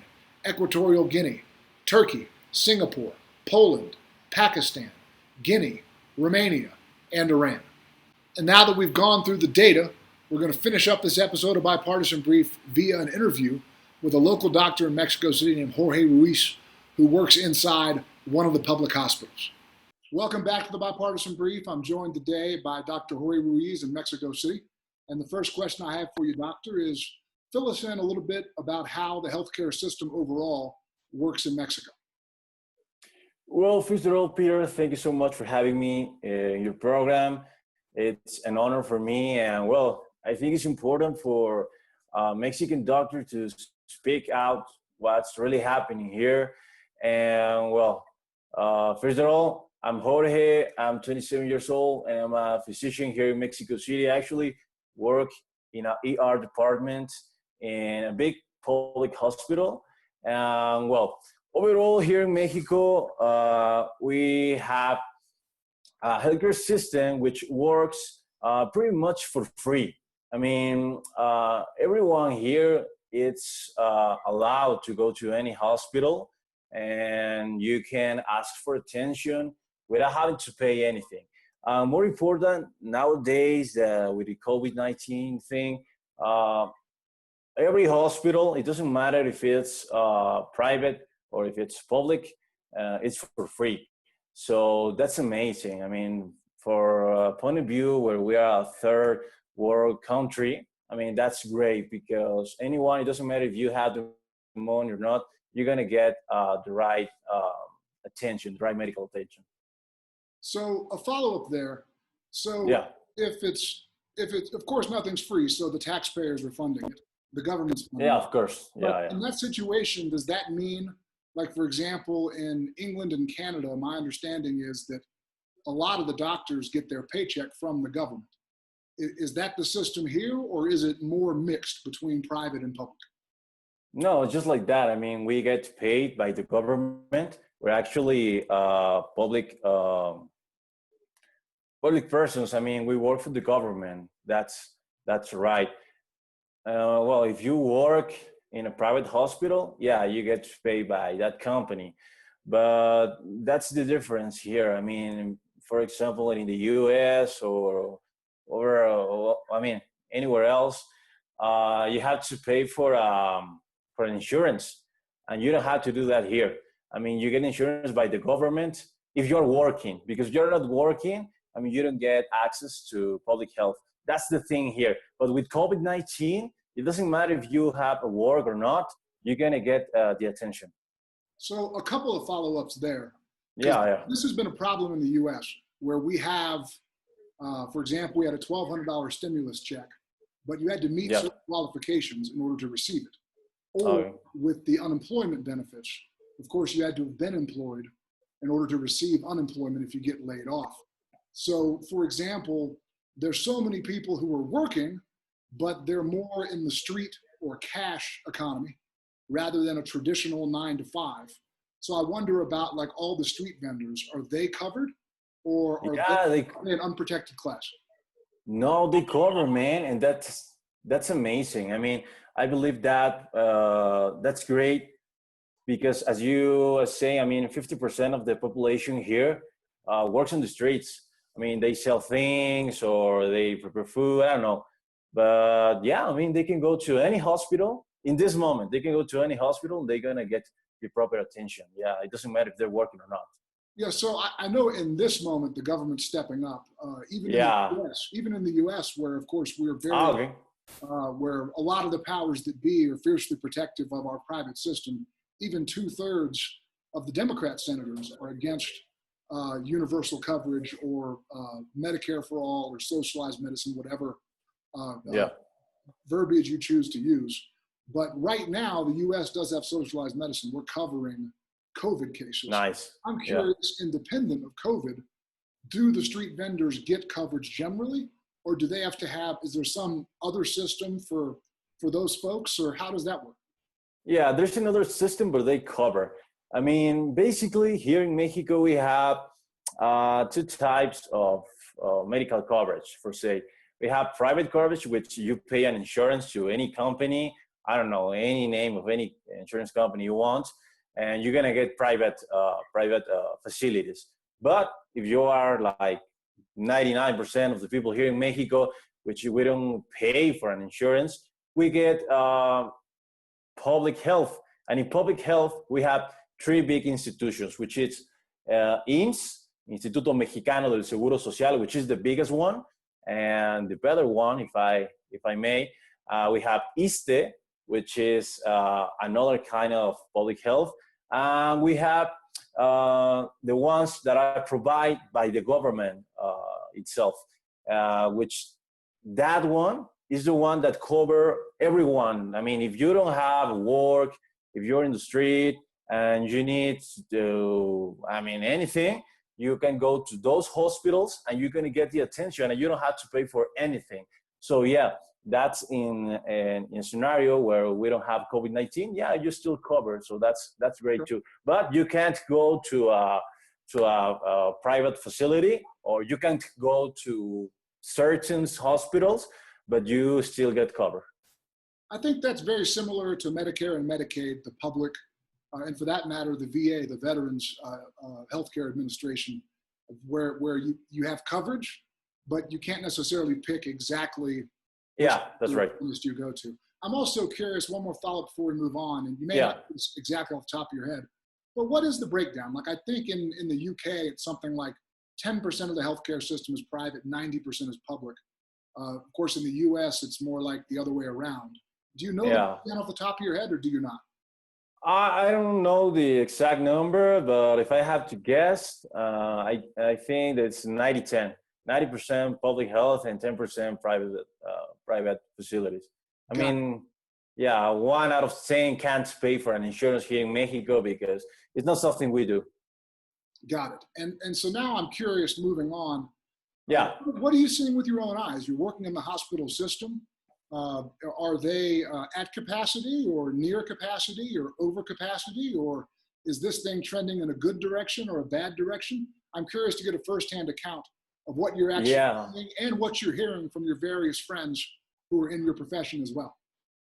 Equatorial Guinea, Turkey, Singapore, Poland, Pakistan, Guinea, Romania, and Iran. And now that we've gone through the data, we're going to finish up this episode of Bipartisan Brief via an interview with a local doctor in Mexico City named Jorge Ruiz, who works inside one of the public hospitals. Welcome back to the Bipartisan Brief. I'm joined today by Dr. Jorge Ruiz in Mexico City. And the first question I have for you, doctor, is fill us in a little bit about how the healthcare system overall works in Mexico. Well, first of all, Peter, thank you so much for having me in your program. It's an honor for me. And well, I think it's important for Mexican doctor to speak out what's really happening here. And well, first of all, I'm Jorge. I'm 27 years old, and I'm a physician here in Mexico City. I actually work in an ER department in a big public hospital. And well, overall here in Mexico, we have a healthcare system which works pretty much for free. I mean, everyone here is allowed to go to any hospital, and you can ask for attention without having to pay anything. More important, nowadays with the COVID-19 thing, every hospital, it doesn't matter if it's private or if it's public, it's for free. So that's amazing. I mean, for a point of view where we are a third world country, I mean, that's great because anyone, it doesn't matter if you have the money or not, you're going to get the right attention, the right medical attention. So a follow-up there. So yeah. if it's, of course, nothing's free, so the taxpayers are funding it. The government's funding Yeah, it. of course. But Yeah. in that situation, does that mean, like, for example, in England and Canada, my understanding is that a lot of the doctors get their paycheck from the government. Is that the system here, or is it more mixed between private and public? No, just like that. I mean, we get paid by the government. We're actually public persons. I mean, we work for the government. That's right. Well, if you work in a private hospital, yeah, you get paid by that company. But that's the difference here. I mean, for example, in the U.S. I mean, anywhere else, you have to pay for an insurance, and you don't have to do that here. I mean, you get insurance by the government if you're working, because if you're not working, I mean, you don't get access to public health. That's the thing here. But with COVID-19, it doesn't matter if you have a work or not, you're gonna get the attention. So a couple of follow-ups there. Yeah. This has been a problem in the U.S. where we have, for example, we had a $1,200 stimulus check, but you had to meet certain qualifications in order to receive it. Or with the unemployment benefits, of course, you had to have been employed in order to receive unemployment if you get laid off. So, for example, there's so many people who are working, but they're more in the street or cash economy rather than a traditional 9 to 5. So I wonder about like all the street vendors, are they covered, or are they an unprotected class? No, they cover, man, and that's amazing. I mean, I believe that that's great because, as you say, I mean, 50% of the population here works on the streets. I mean, they sell things or they prepare food. I don't know, but yeah, I mean, they can go to any hospital in this moment. They can go to any hospital. They're gonna get the proper attention. Yeah, it doesn't matter if they're working or not. Yeah, so I know in this moment the government's stepping up, even in the U.S., where of course we're very, where a lot of the powers that be are fiercely protective of our private system. Even 2/3 of the Democrat senators are against universal coverage or Medicare for all or socialized medicine, whatever verbiage you choose to use. But right now, the U.S. does have socialized medicine. We're covering COVID cases. Nice. I'm curious, independent of COVID, do the street vendors get coverage generally, or do they have to have, is there some other system for those folks, or how does that work? Yeah, there's another system, but they cover. I mean, basically here in Mexico, we have two types of medical coverage, per se. We have private coverage, which you pay an insurance to any company, I don't know, any name of any insurance company you want, and you're gonna get private facilities. But if you are like 99% of the people here in Mexico, which we don't pay for an insurance, we get public health. And in public health, we have three big institutions, which is IMSS, Instituto Mexicano del Seguro Social, which is the biggest one, and the better one, if I may, we have ISSSTE, which is another kind of public health. We have the ones that are provided by the government itself, which that one is the one that cover everyone. I mean, if you don't have work, if you're in the street and you need to, I mean, anything, you can go to those hospitals and you're gonna get the attention and you don't have to pay for anything. So yeah, that's in a scenario where we don't have COVID-19. Yeah, you're still covered, so that's great too. But you can't go to a private facility, or you can't go to certain hospitals, but you still get covered. I think that's very similar to Medicare and Medicaid, the public, and for that matter, the VA, the Veterans Healthcare Administration, where you have coverage, but you can't necessarily pick exactly. Yeah, that's right. List you go to. I'm also curious, one more follow-up before we move on, and you may not know this exactly off the top of your head, but what is the breakdown? Like, I think in the UK, it's something like 10% of the healthcare system is private, 90% is public. Of course, in the US, it's more like the other way around. Do you know that off the top of your head, or do you not? I don't know the exact number, but if I have to guess, I think it's 90-10. 90% public health and 10% private facilities. I mean, yeah, 1 out of 10 can't pay for an insurance here in Mexico because it's not something we do. Got it. And so now I'm curious, moving on, Yeah. what are you seeing with your own eyes? You're working in the hospital system. Are they at capacity or near capacity or over capacity, or is this thing trending in a good direction or a bad direction? I'm curious to get a firsthand account of what you're actually seeing and what you're hearing from your various friends who are in your profession as well.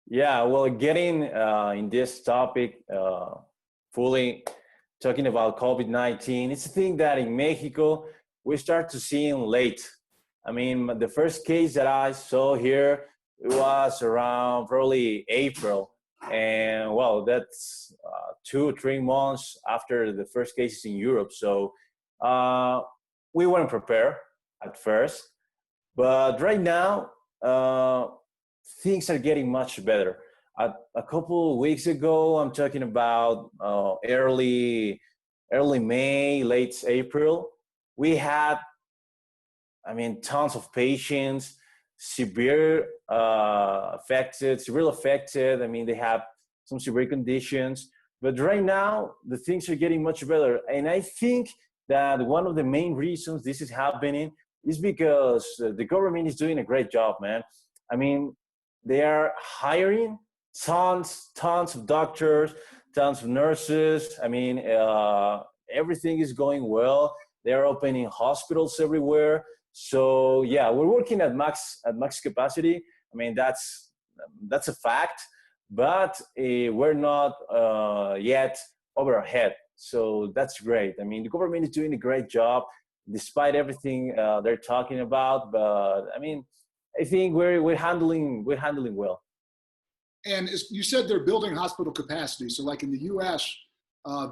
Yeah, well, getting in this topic, fully talking about COVID-19, it's a thing that in Mexico, we start to see in late. I mean, the first case that I saw here, it was around probably April. And well, that's 2 or 3 months after the first cases in Europe. So we weren't prepared at first. But right now, things are getting much better. A couple of weeks ago, I'm talking about early May, late April, we had, I mean, tons of patients, severely affected. I mean, they have some severe conditions. But right now, the things are getting much better. And I think that one of the main reasons this is happening is because the government is doing a great job, man. I mean, they are hiring tons of doctors, tons of nurses. I mean, everything is going well. They're opening hospitals everywhere. So yeah, we're working at max capacity. I mean, that's a fact, but we're not yet over our head. So that's great. I mean, the government is doing a great job despite everything they're talking about. But I mean, I think we're handling well. And you said they're building hospital capacity. So like in the U.S.,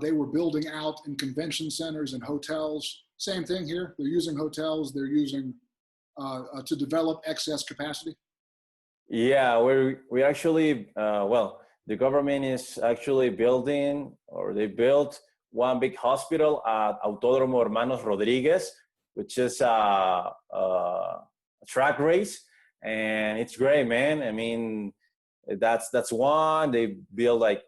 they were building out in convention centers and hotels. Same thing here. They're using hotels. They're using to develop excess capacity. Yeah, we actually well, the government is actually building, or they built one big hospital at Autódromo Hermanos Rodriguez, which is a track race, and it's great, man. I mean, that's one. They build like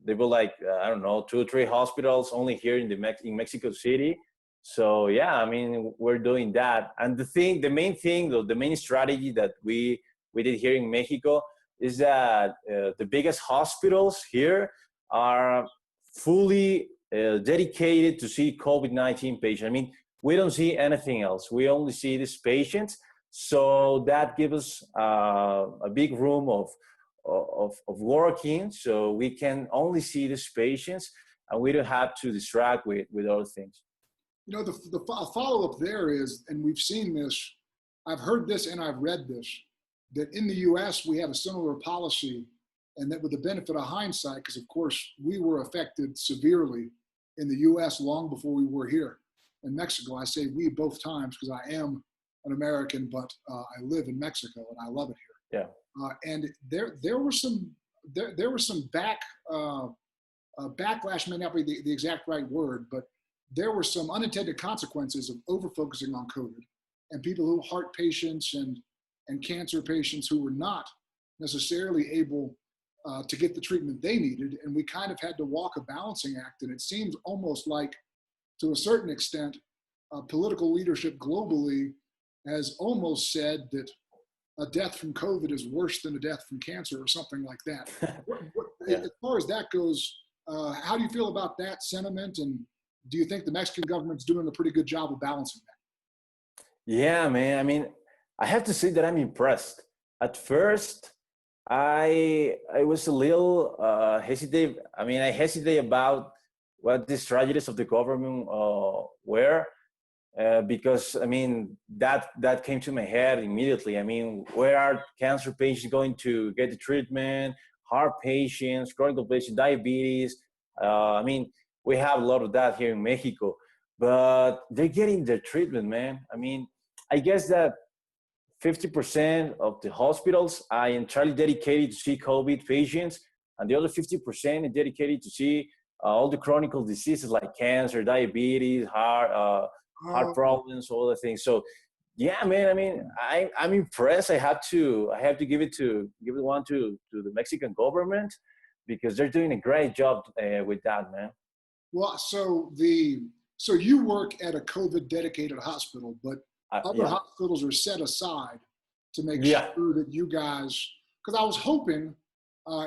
I don't know, 2 or 3 hospitals only here in in Mexico City. So yeah, I mean, we're doing that. And the main thing, though, the main strategy that we did here in Mexico is that the biggest hospitals here are fully dedicated to see COVID-19 patients. I mean, we don't see anything else. We only see these patients. So that gives us a big room of working, so we can only see these patients and we don't have to distract with other things. You know, the follow-up there is, and we've seen this, I've heard this and I've read this, that in the US we have a similar policy, and that with the benefit of hindsight, because of course we were affected severely in the US long before we were here in Mexico. I say we both times because I am an American, but I live in Mexico and I love it here. Yeah. And there were some backlash, may not be the exact right word, but there were some unintended consequences of over-focusing on COVID, and people who heart patients and cancer patients who were not necessarily able to get the treatment they needed. And we kind of had to walk a balancing act. And it seems almost like, to a certain extent, political leadership globally has almost said that a death from COVID is worse than a death from cancer or something like that. Yeah. As far as that goes, how do you feel about that sentiment? And do you think the Mexican government's doing a pretty good job of balancing that? Yeah, man. I mean, I have to say that I'm impressed. At first, I was a little hesitant. I mean, I hesitate about what the strategies of the government were. Because I mean that came to my head immediately. I mean, where are cancer patients going to get the treatment? Heart patients, chronic patients, diabetes. I mean, we have a lot of that here in Mexico, but they're getting their treatment, man. I mean, I guess that 50% of the hospitals are entirely dedicated to see COVID patients, and the other 50% is dedicated to see all the chronic diseases like cancer, diabetes, heart problems, all the things. So yeah, man, I mean, I'm impressed. I have to give it one to the Mexican government, because they're doing a great job with that, man. Well, so the So you work at a COVID dedicated hospital, but other Yeah, hospitals are set aside to make yeah, sure that you guys, because I was hoping,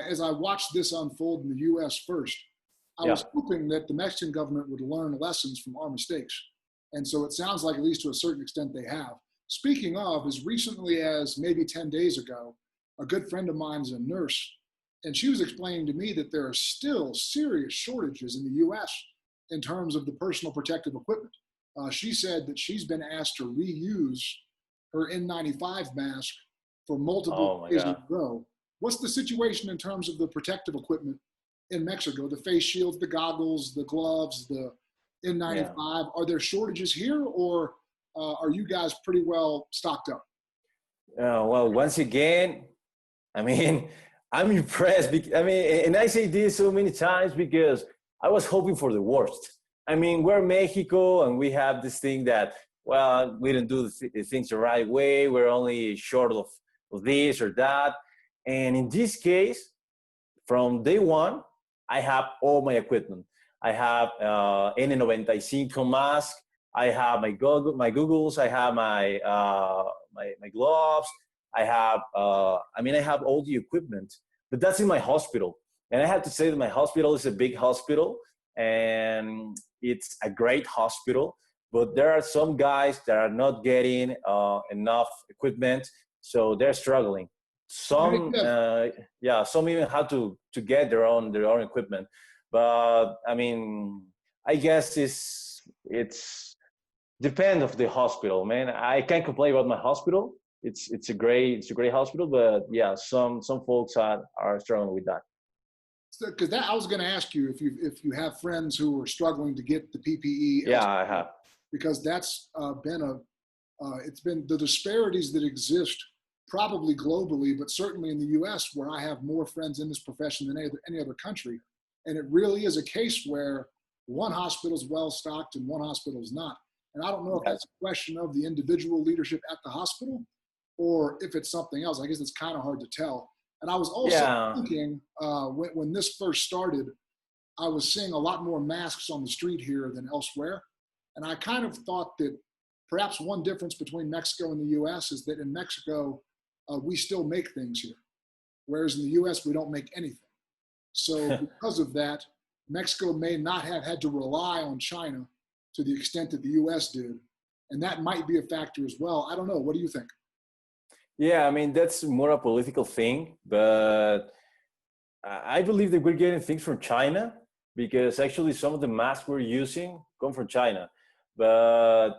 as I watched this unfold in the US first, I yeah. was hoping that the Mexican government would learn lessons from our mistakes. And so it sounds like, at least to a certain extent, they have. Speaking of, as recently as maybe 10 days ago, a good friend of mine is a nurse, and she was explaining to me that there are still serious shortages in the US in terms of the personal protective equipment. She said that she's been asked to reuse her N95 mask for multiple Oh my days in God. a row. What's the situation in terms of the protective equipment in Mexico? The face shields, the goggles, the gloves, the Yeah. N95. Are there shortages here, or are you guys pretty well stocked up? Well, once again, I mean, I'm impressed. I mean, and I say this so many times because I was hoping for the worst. I mean, we're Mexico and we have this thing that, well, we didn't do the things the right way. We're only short of this or that. And in this case, from day one, I have all my equipment. I have N95 mask. I have my googles. I have my gloves. I have, I have all the equipment, but that's in my hospital. And I have to say that my hospital is a big hospital and it's a great hospital, but there are some guys that are not getting enough equipment. So they're struggling. Some, yeah, some even have to get their own equipment. But I mean, I guess it's depend of the hospital, man. I can't complain about my hospital. It's a great hospital, but yeah, some folks are struggling with that. Because that I was going to ask you if you have friends who are struggling to get the PPE Yeah, elsewhere, I have. because that's been it's been the disparities that exist probably globally, but certainly in the U.S., where I have more friends in this profession than any other country, and it really is a case where one hospital is well stocked and one hospital is not. And I don't know if Yeah. that's a question of the individual leadership at the hospital or if it's something else. I guess it's kind of hard to tell. And I was also Yeah. thinking when this first started, I was seeing a lot more masks on the street here than elsewhere. And I kind of thought that perhaps one difference between Mexico and the US is that in Mexico, we still make things here, whereas in the US, we don't make anything. So because of that, Mexico may not have had to rely on China to the extent that the US did. And that might be a factor as well. I don't know. What do you think? Yeah, I mean, that's more a political thing, but I believe that we're getting things from China because actually some of the masks we're using come from China. But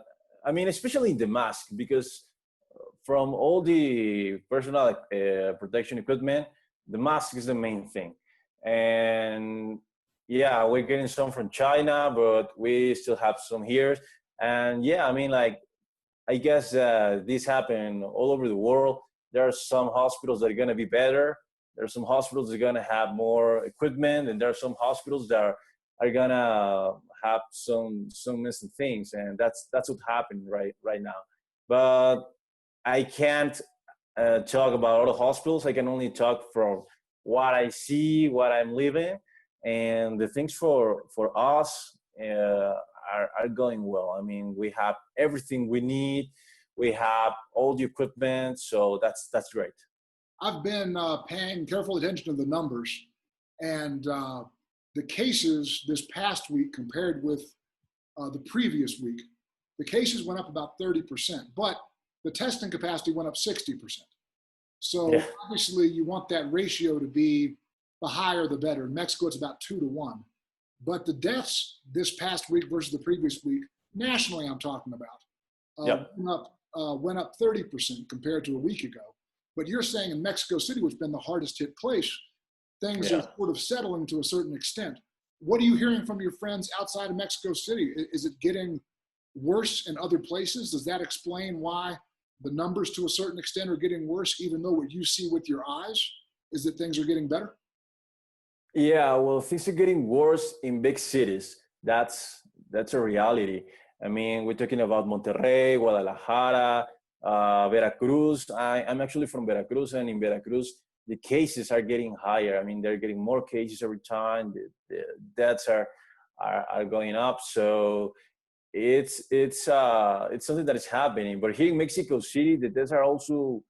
I mean, especially in the mask, because from all the personal protection equipment, the mask is the main thing. And yeah, we're getting some from China, but we still have some here. And yeah, I mean, like, I guess this happened all over the world. There are some hospitals that are going to be better. There are some hospitals that are going to have more equipment, and there are some hospitals that are going to have some missing things, and that's what happened right now. But I can't talk about other hospitals. I can only talk from what I see, what I'm living, and the things for us are going well. I mean, we have everything we need. We have all the equipment, so that's great. I've been paying careful attention to the numbers, and the cases this past week compared with the previous week, the cases went up about 30%, but the testing capacity went up 60%. Yeah, So obviously you want that ratio to be the higher the better. In Mexico, it's about 2-1. But the deaths this past week versus the previous week, nationally I'm talking about, yeah, went up 30% compared to a week ago. But you're saying in Mexico City, which has been the hardest hit place, things are yeah. sort of settling to a certain extent. What are you hearing from your friends outside of Mexico City? Is it getting worse in other places? Does that explain why the numbers to a certain extent are getting worse, even though what you see with your eyes is that things are getting better? Yeah, well, things are getting worse in big cities. That's a reality. I mean, we're talking about Monterrey, Guadalajara, Veracruz. I'm actually from Veracruz, and in Veracruz, the cases are getting higher. I mean, they're getting more cases every time. The deaths are going up. So it's something that is happening. But here in Mexico City, the deaths are also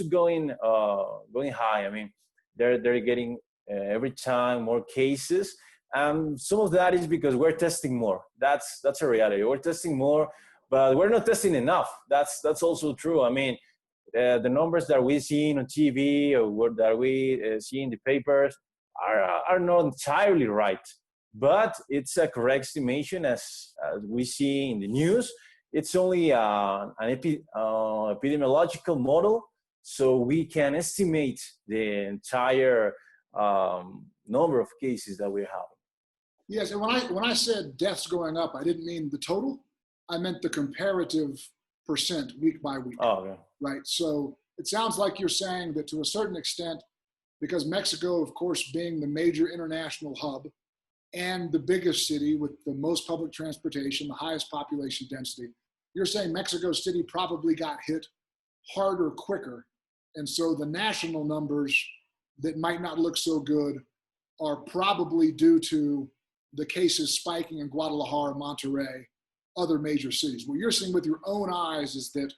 going high. I mean, they're getting every time more cases. Some of that is because we're testing more. That's a reality. We're testing more, but we're not testing enough. That's also true. I mean, the numbers that we see on TV or that we see in the papers are not entirely right, but it's a correct estimation as we see in the news. It's only an epidemiological model, so we can estimate the entire number of cases that we have. Yes, and when I said deaths going up, I didn't mean the total. I meant the comparative percent week by week. Oh, okay. Right. So it sounds like you're saying that to a certain extent, because Mexico, of course, being the major international hub and the biggest city with the most public transportation, the highest population density, you're saying Mexico City probably got hit harder, quicker. And so the national numbers that might not look so good are probably due to the cases spiking in Guadalajara, Monterrey, other major cities. What you're seeing with your own eyes is that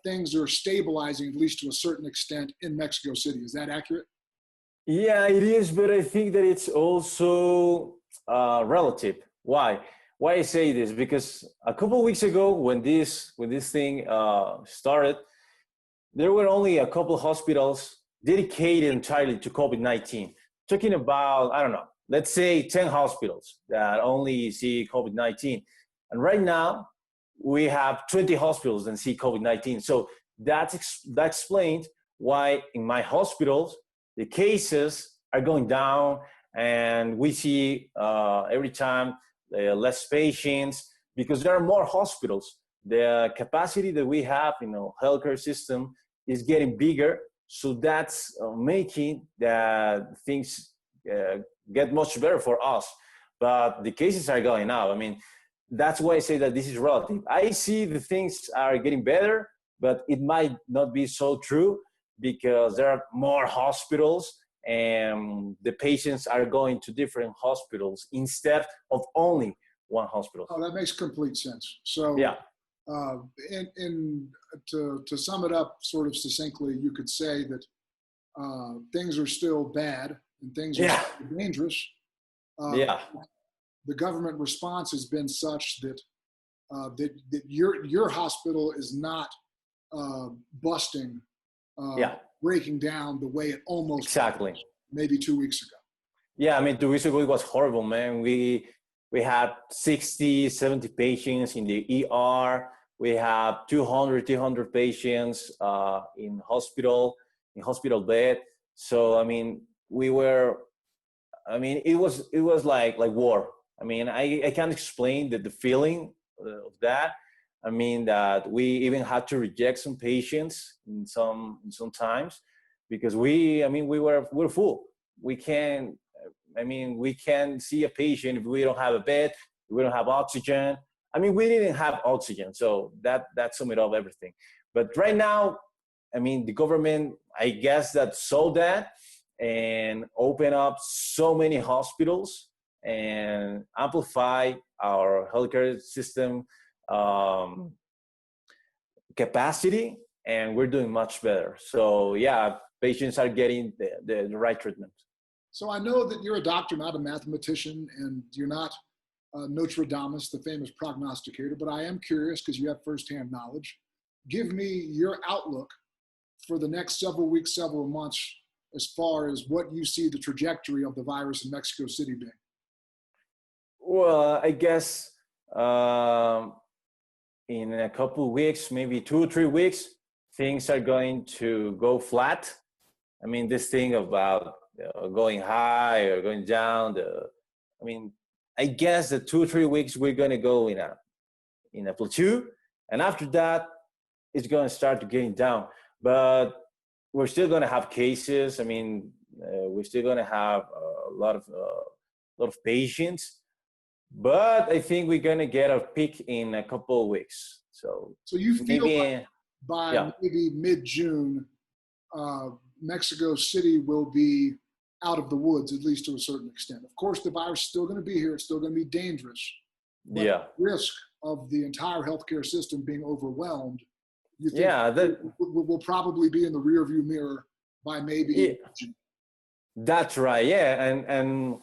things are stabilizing, at least to a certain extent, in Mexico City. Is that accurate? Yeah, it is, but I think that it's also relative. Why? Why I say this? Because a couple of weeks ago, when this thing started, there were only a couple of hospitals dedicated entirely to COVID-19. Talking about, I don't know, let's say 10 hospitals that only see COVID-19. And right now, we have 20 hospitals that see COVID-19. So that explained why in my hospitals, the cases are going down, and we see every time less patients because there are more hospitals. The capacity that we have in our healthcare system is getting bigger. So that's making that things get much better for us. But the cases are going up. I mean, that's why I say that this is relative. I see the things are getting better, but it might not be so true because there are more hospitals and the patients are going to different hospitals instead of only one hospital. Oh, that makes complete sense. So yeah. To sum it up sort of succinctly, you could say that things are still bad and things are still dangerous. The government response has been such that that your hospital is not busting, breaking down the way it almost exactly maybe 2 weeks ago. Yeah, I mean, 2 weeks ago it was horrible, man. We had 60, 70 patients in the ER. We have 200, 300 patients in hospital bed. So I mean, it was like war. I mean, I can't explain the feeling of that. I mean, that we even had to reject some patients in some times because we're full. We can't see a patient if we don't have a bed, if we don't have oxygen. I mean, we didn't have oxygen, so that summed it up everything. But right now, I mean, the government, I guess, that saw that and open up so many hospitals and amplify our healthcare system capacity, and we're doing much better. So yeah, patients are getting the right treatment. So I know that you're a doctor, not a mathematician, and you're not Nostradamus, the famous prognosticator, but I am curious because you have firsthand knowledge. Give me your outlook for the next several weeks, several months, as far as what you see the trajectory of the virus in Mexico City being. Well, I guess in a couple of weeks, maybe 2 or 3 weeks, things are going to go flat. I mean, this thing about going high or going down, I guess that 2 or 3 weeks we're going to go in a plateau, and after that it's going to start getting down. But we're still going to have cases. I mean, we're still going to have a lot of patients, but I think we're going to get a peak in a couple of weeks. So you feel like by maybe mid-June, Mexico City will be out of the woods, at least to a certain extent. Of course, the virus is still going to be here. It's still going to be dangerous. but Yeah. the risk of the entire healthcare system being overwhelmed, you think Yeah, will probably be in the rearview mirror by maybe June. That's right. Yeah, and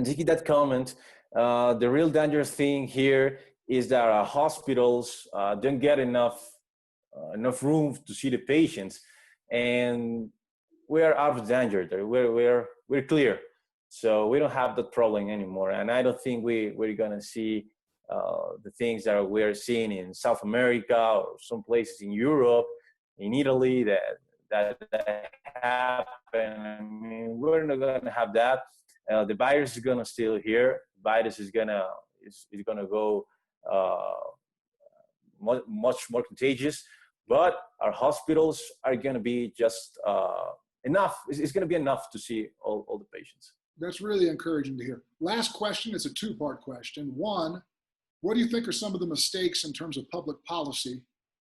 taking that comment, the real dangerous thing here is that our hospitals don't get enough room to see the patients, and we are out of danger there. We're clear, so we don't have that problem anymore. And I don't think we're gonna see the things that we're seeing in South America or some places in Europe, in Italy that happen. I mean, we're not gonna have that. The virus is gonna still here. Virus is gonna go much more contagious, but our hospitals are going to be just enough. It's going to be enough to see all the patients. That's really encouraging to hear. Last question is a two-part question. One, what do you think are some of the mistakes in terms of public policy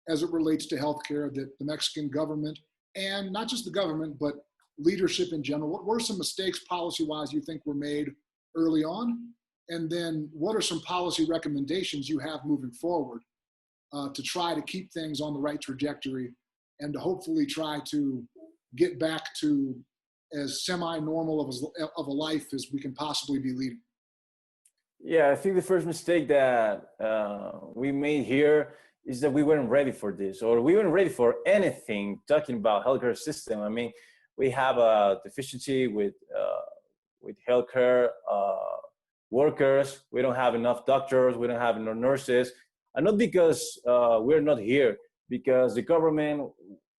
as it relates to healthcare that the Mexican government, and not just the government, but leadership in general, what were some mistakes policy-wise you think were made early on? And then what are some policy recommendations you have moving forward to try to keep things on the right trajectory and to hopefully try to get back to as semi-normal of a life as we can possibly be leading? Yeah, I think the first mistake that we made here is that we weren't ready for this, or we weren't ready for anything talking about healthcare system. I mean, we have a deficiency with healthcare workers. We don't have enough doctors. We don't have enough nurses. And not because we're not here, because the government,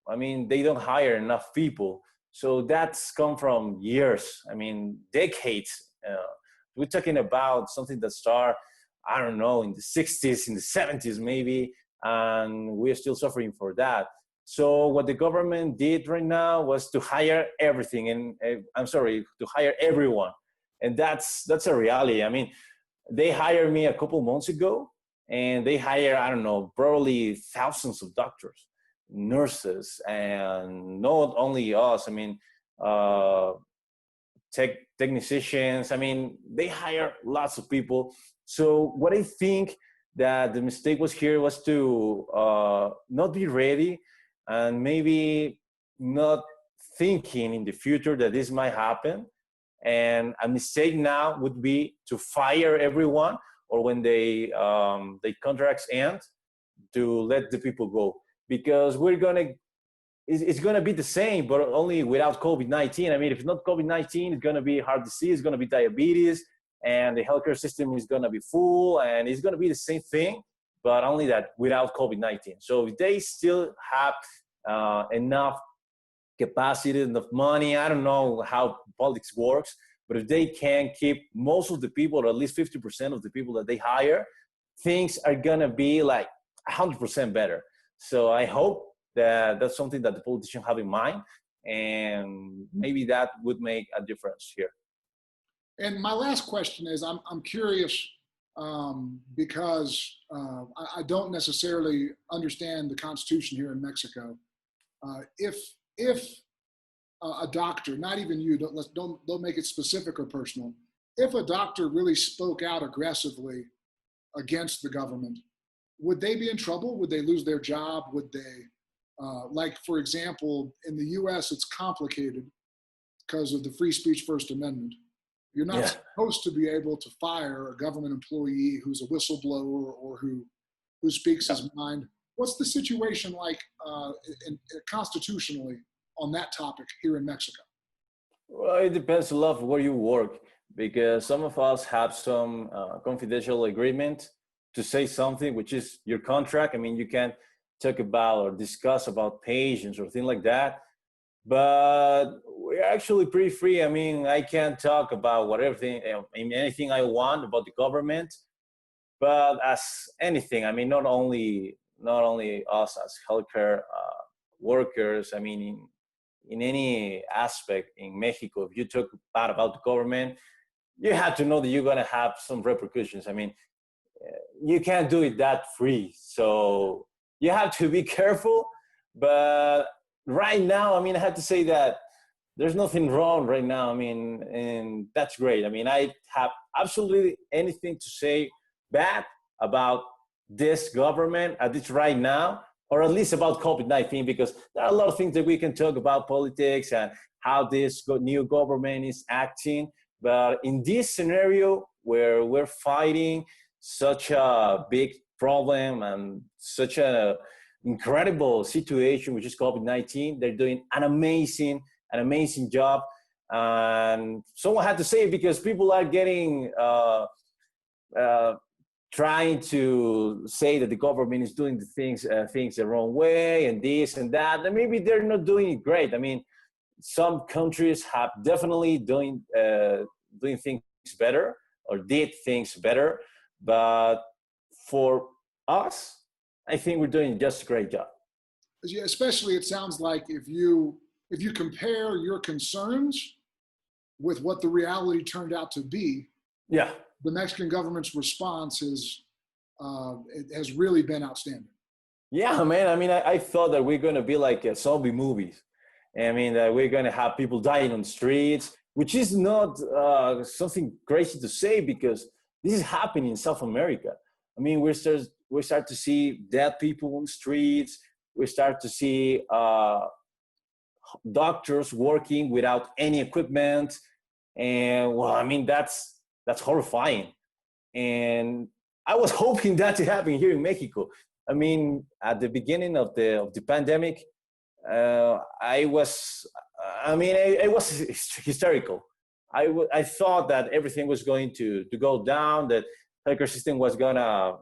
I mean, they don't hire enough people. So that's come from years, I mean, decades. We're talking about something that started, I don't know, in the 60s, in the 70s maybe, and we're still suffering for that. So what the government did right now was to hire everything, and to hire everyone. And that's a reality. I mean, they hired me a couple months ago, and they hire, I don't know, probably thousands of doctors, nurses, and not only us. I mean, technicians. I mean, they hire lots of people. So what I think that the mistake was here was to not be ready, and maybe not thinking in the future that this might happen. And a mistake now would be to fire everyone, or when they contracts end, to let the people go, because it's gonna be the same, but only without COVID-19. I mean, if it's not COVID-19, it's gonna be heart disease, it's gonna be diabetes, and the healthcare system is gonna be full, and it's gonna be the same thing, but only that without COVID-19. So if they still have enough capacity, enough money, I don't know how politics works, but if they can keep most of the people, or at least 50% of the people that they hire, things are gonna be like 100% better. So I hope that that's something that the politicians have in mind, and maybe that would make a difference here. And my last question is, I'm curious because I don't necessarily understand the Constitution here in Mexico. If a doctor, not even you, don't make it specific or personal, if a doctor really spoke out aggressively against the government, would they be in trouble? Would they lose their job? Would they, like, for example, in the US, it's complicated because of the Free Speech First Amendment. You're not supposed to be able to fire a government employee who's a whistleblower or who speaks his mind. What's the situation like constitutionally on that topic here in Mexico? Well, it depends a lot where you work, because some of us have some confidential agreement to say something, which is your contract. I mean, you can't talk about or discuss about patients or things like that. But we're actually pretty free. I mean, I can talk about anything I want about the government, but as anything, I mean, not only us as healthcare workers. I mean, in any aspect in Mexico, if you talk bad about the government, you have to know that you're gonna have some repercussions. I mean, you can't do it that free. So you have to be careful. But right now, I mean, I have to say that there's nothing wrong right now. I mean, and that's great. I mean, I have absolutely anything to say bad about this government at this right now, or at least about COVID-19, because there are a lot of things that we can talk about politics and how this new government is acting. But in this scenario where we're fighting such a big problem and such an incredible situation, which is COVID-19, they're doing an amazing job. And someone had to say it because people are getting trying to say that the government is doing the things the wrong way and this and that, and maybe they're not doing it great. I mean, some countries have definitely doing things better or did things better, but for us, I think we're doing just a great job. Yeah, especially it sounds like if you compare your concerns with what the reality turned out to be, yeah, the Mexican government's response has really been outstanding. Yeah, man. I mean, I thought that we're going to be like zombie movies. I mean, that we're going to have people dying on the streets, which is not something crazy to say because this is happening in South America. I mean, we start to see dead people on the streets. We start to see doctors working without any equipment. And well, I mean, that's horrifying. And I was hoping that to happen here in Mexico. I mean, at the beginning of the pandemic, I was hysterical. I thought that everything was going to go down, that healthcare system was gonna,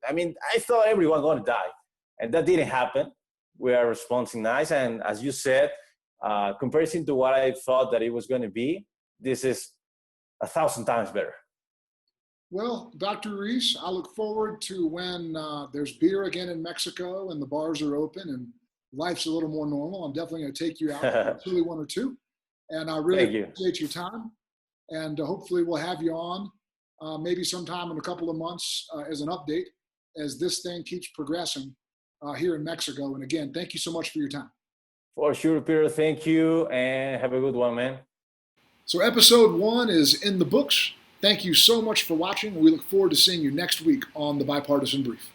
I mean, I thought everyone gonna die. And that didn't happen. We are responding nice. And as you said, comparison to what I thought that it was gonna be, this is 1,000 times better. Well, Dr. Ruiz, I look forward to when there's beer again in Mexico and the bars are open and life's a little more normal. I'm definitely going to take you out to Chile 1 or 2. And I really appreciate your time. And hopefully we'll have you on maybe sometime in a couple of months as an update as this thing keeps progressing here in Mexico. And again, thank you so much for your time. For sure, Peter. Thank you. And have a good one, man. So episode 1 is in the books. Thank you so much for watching. We look forward to seeing you next week on the Bipartisan Brief.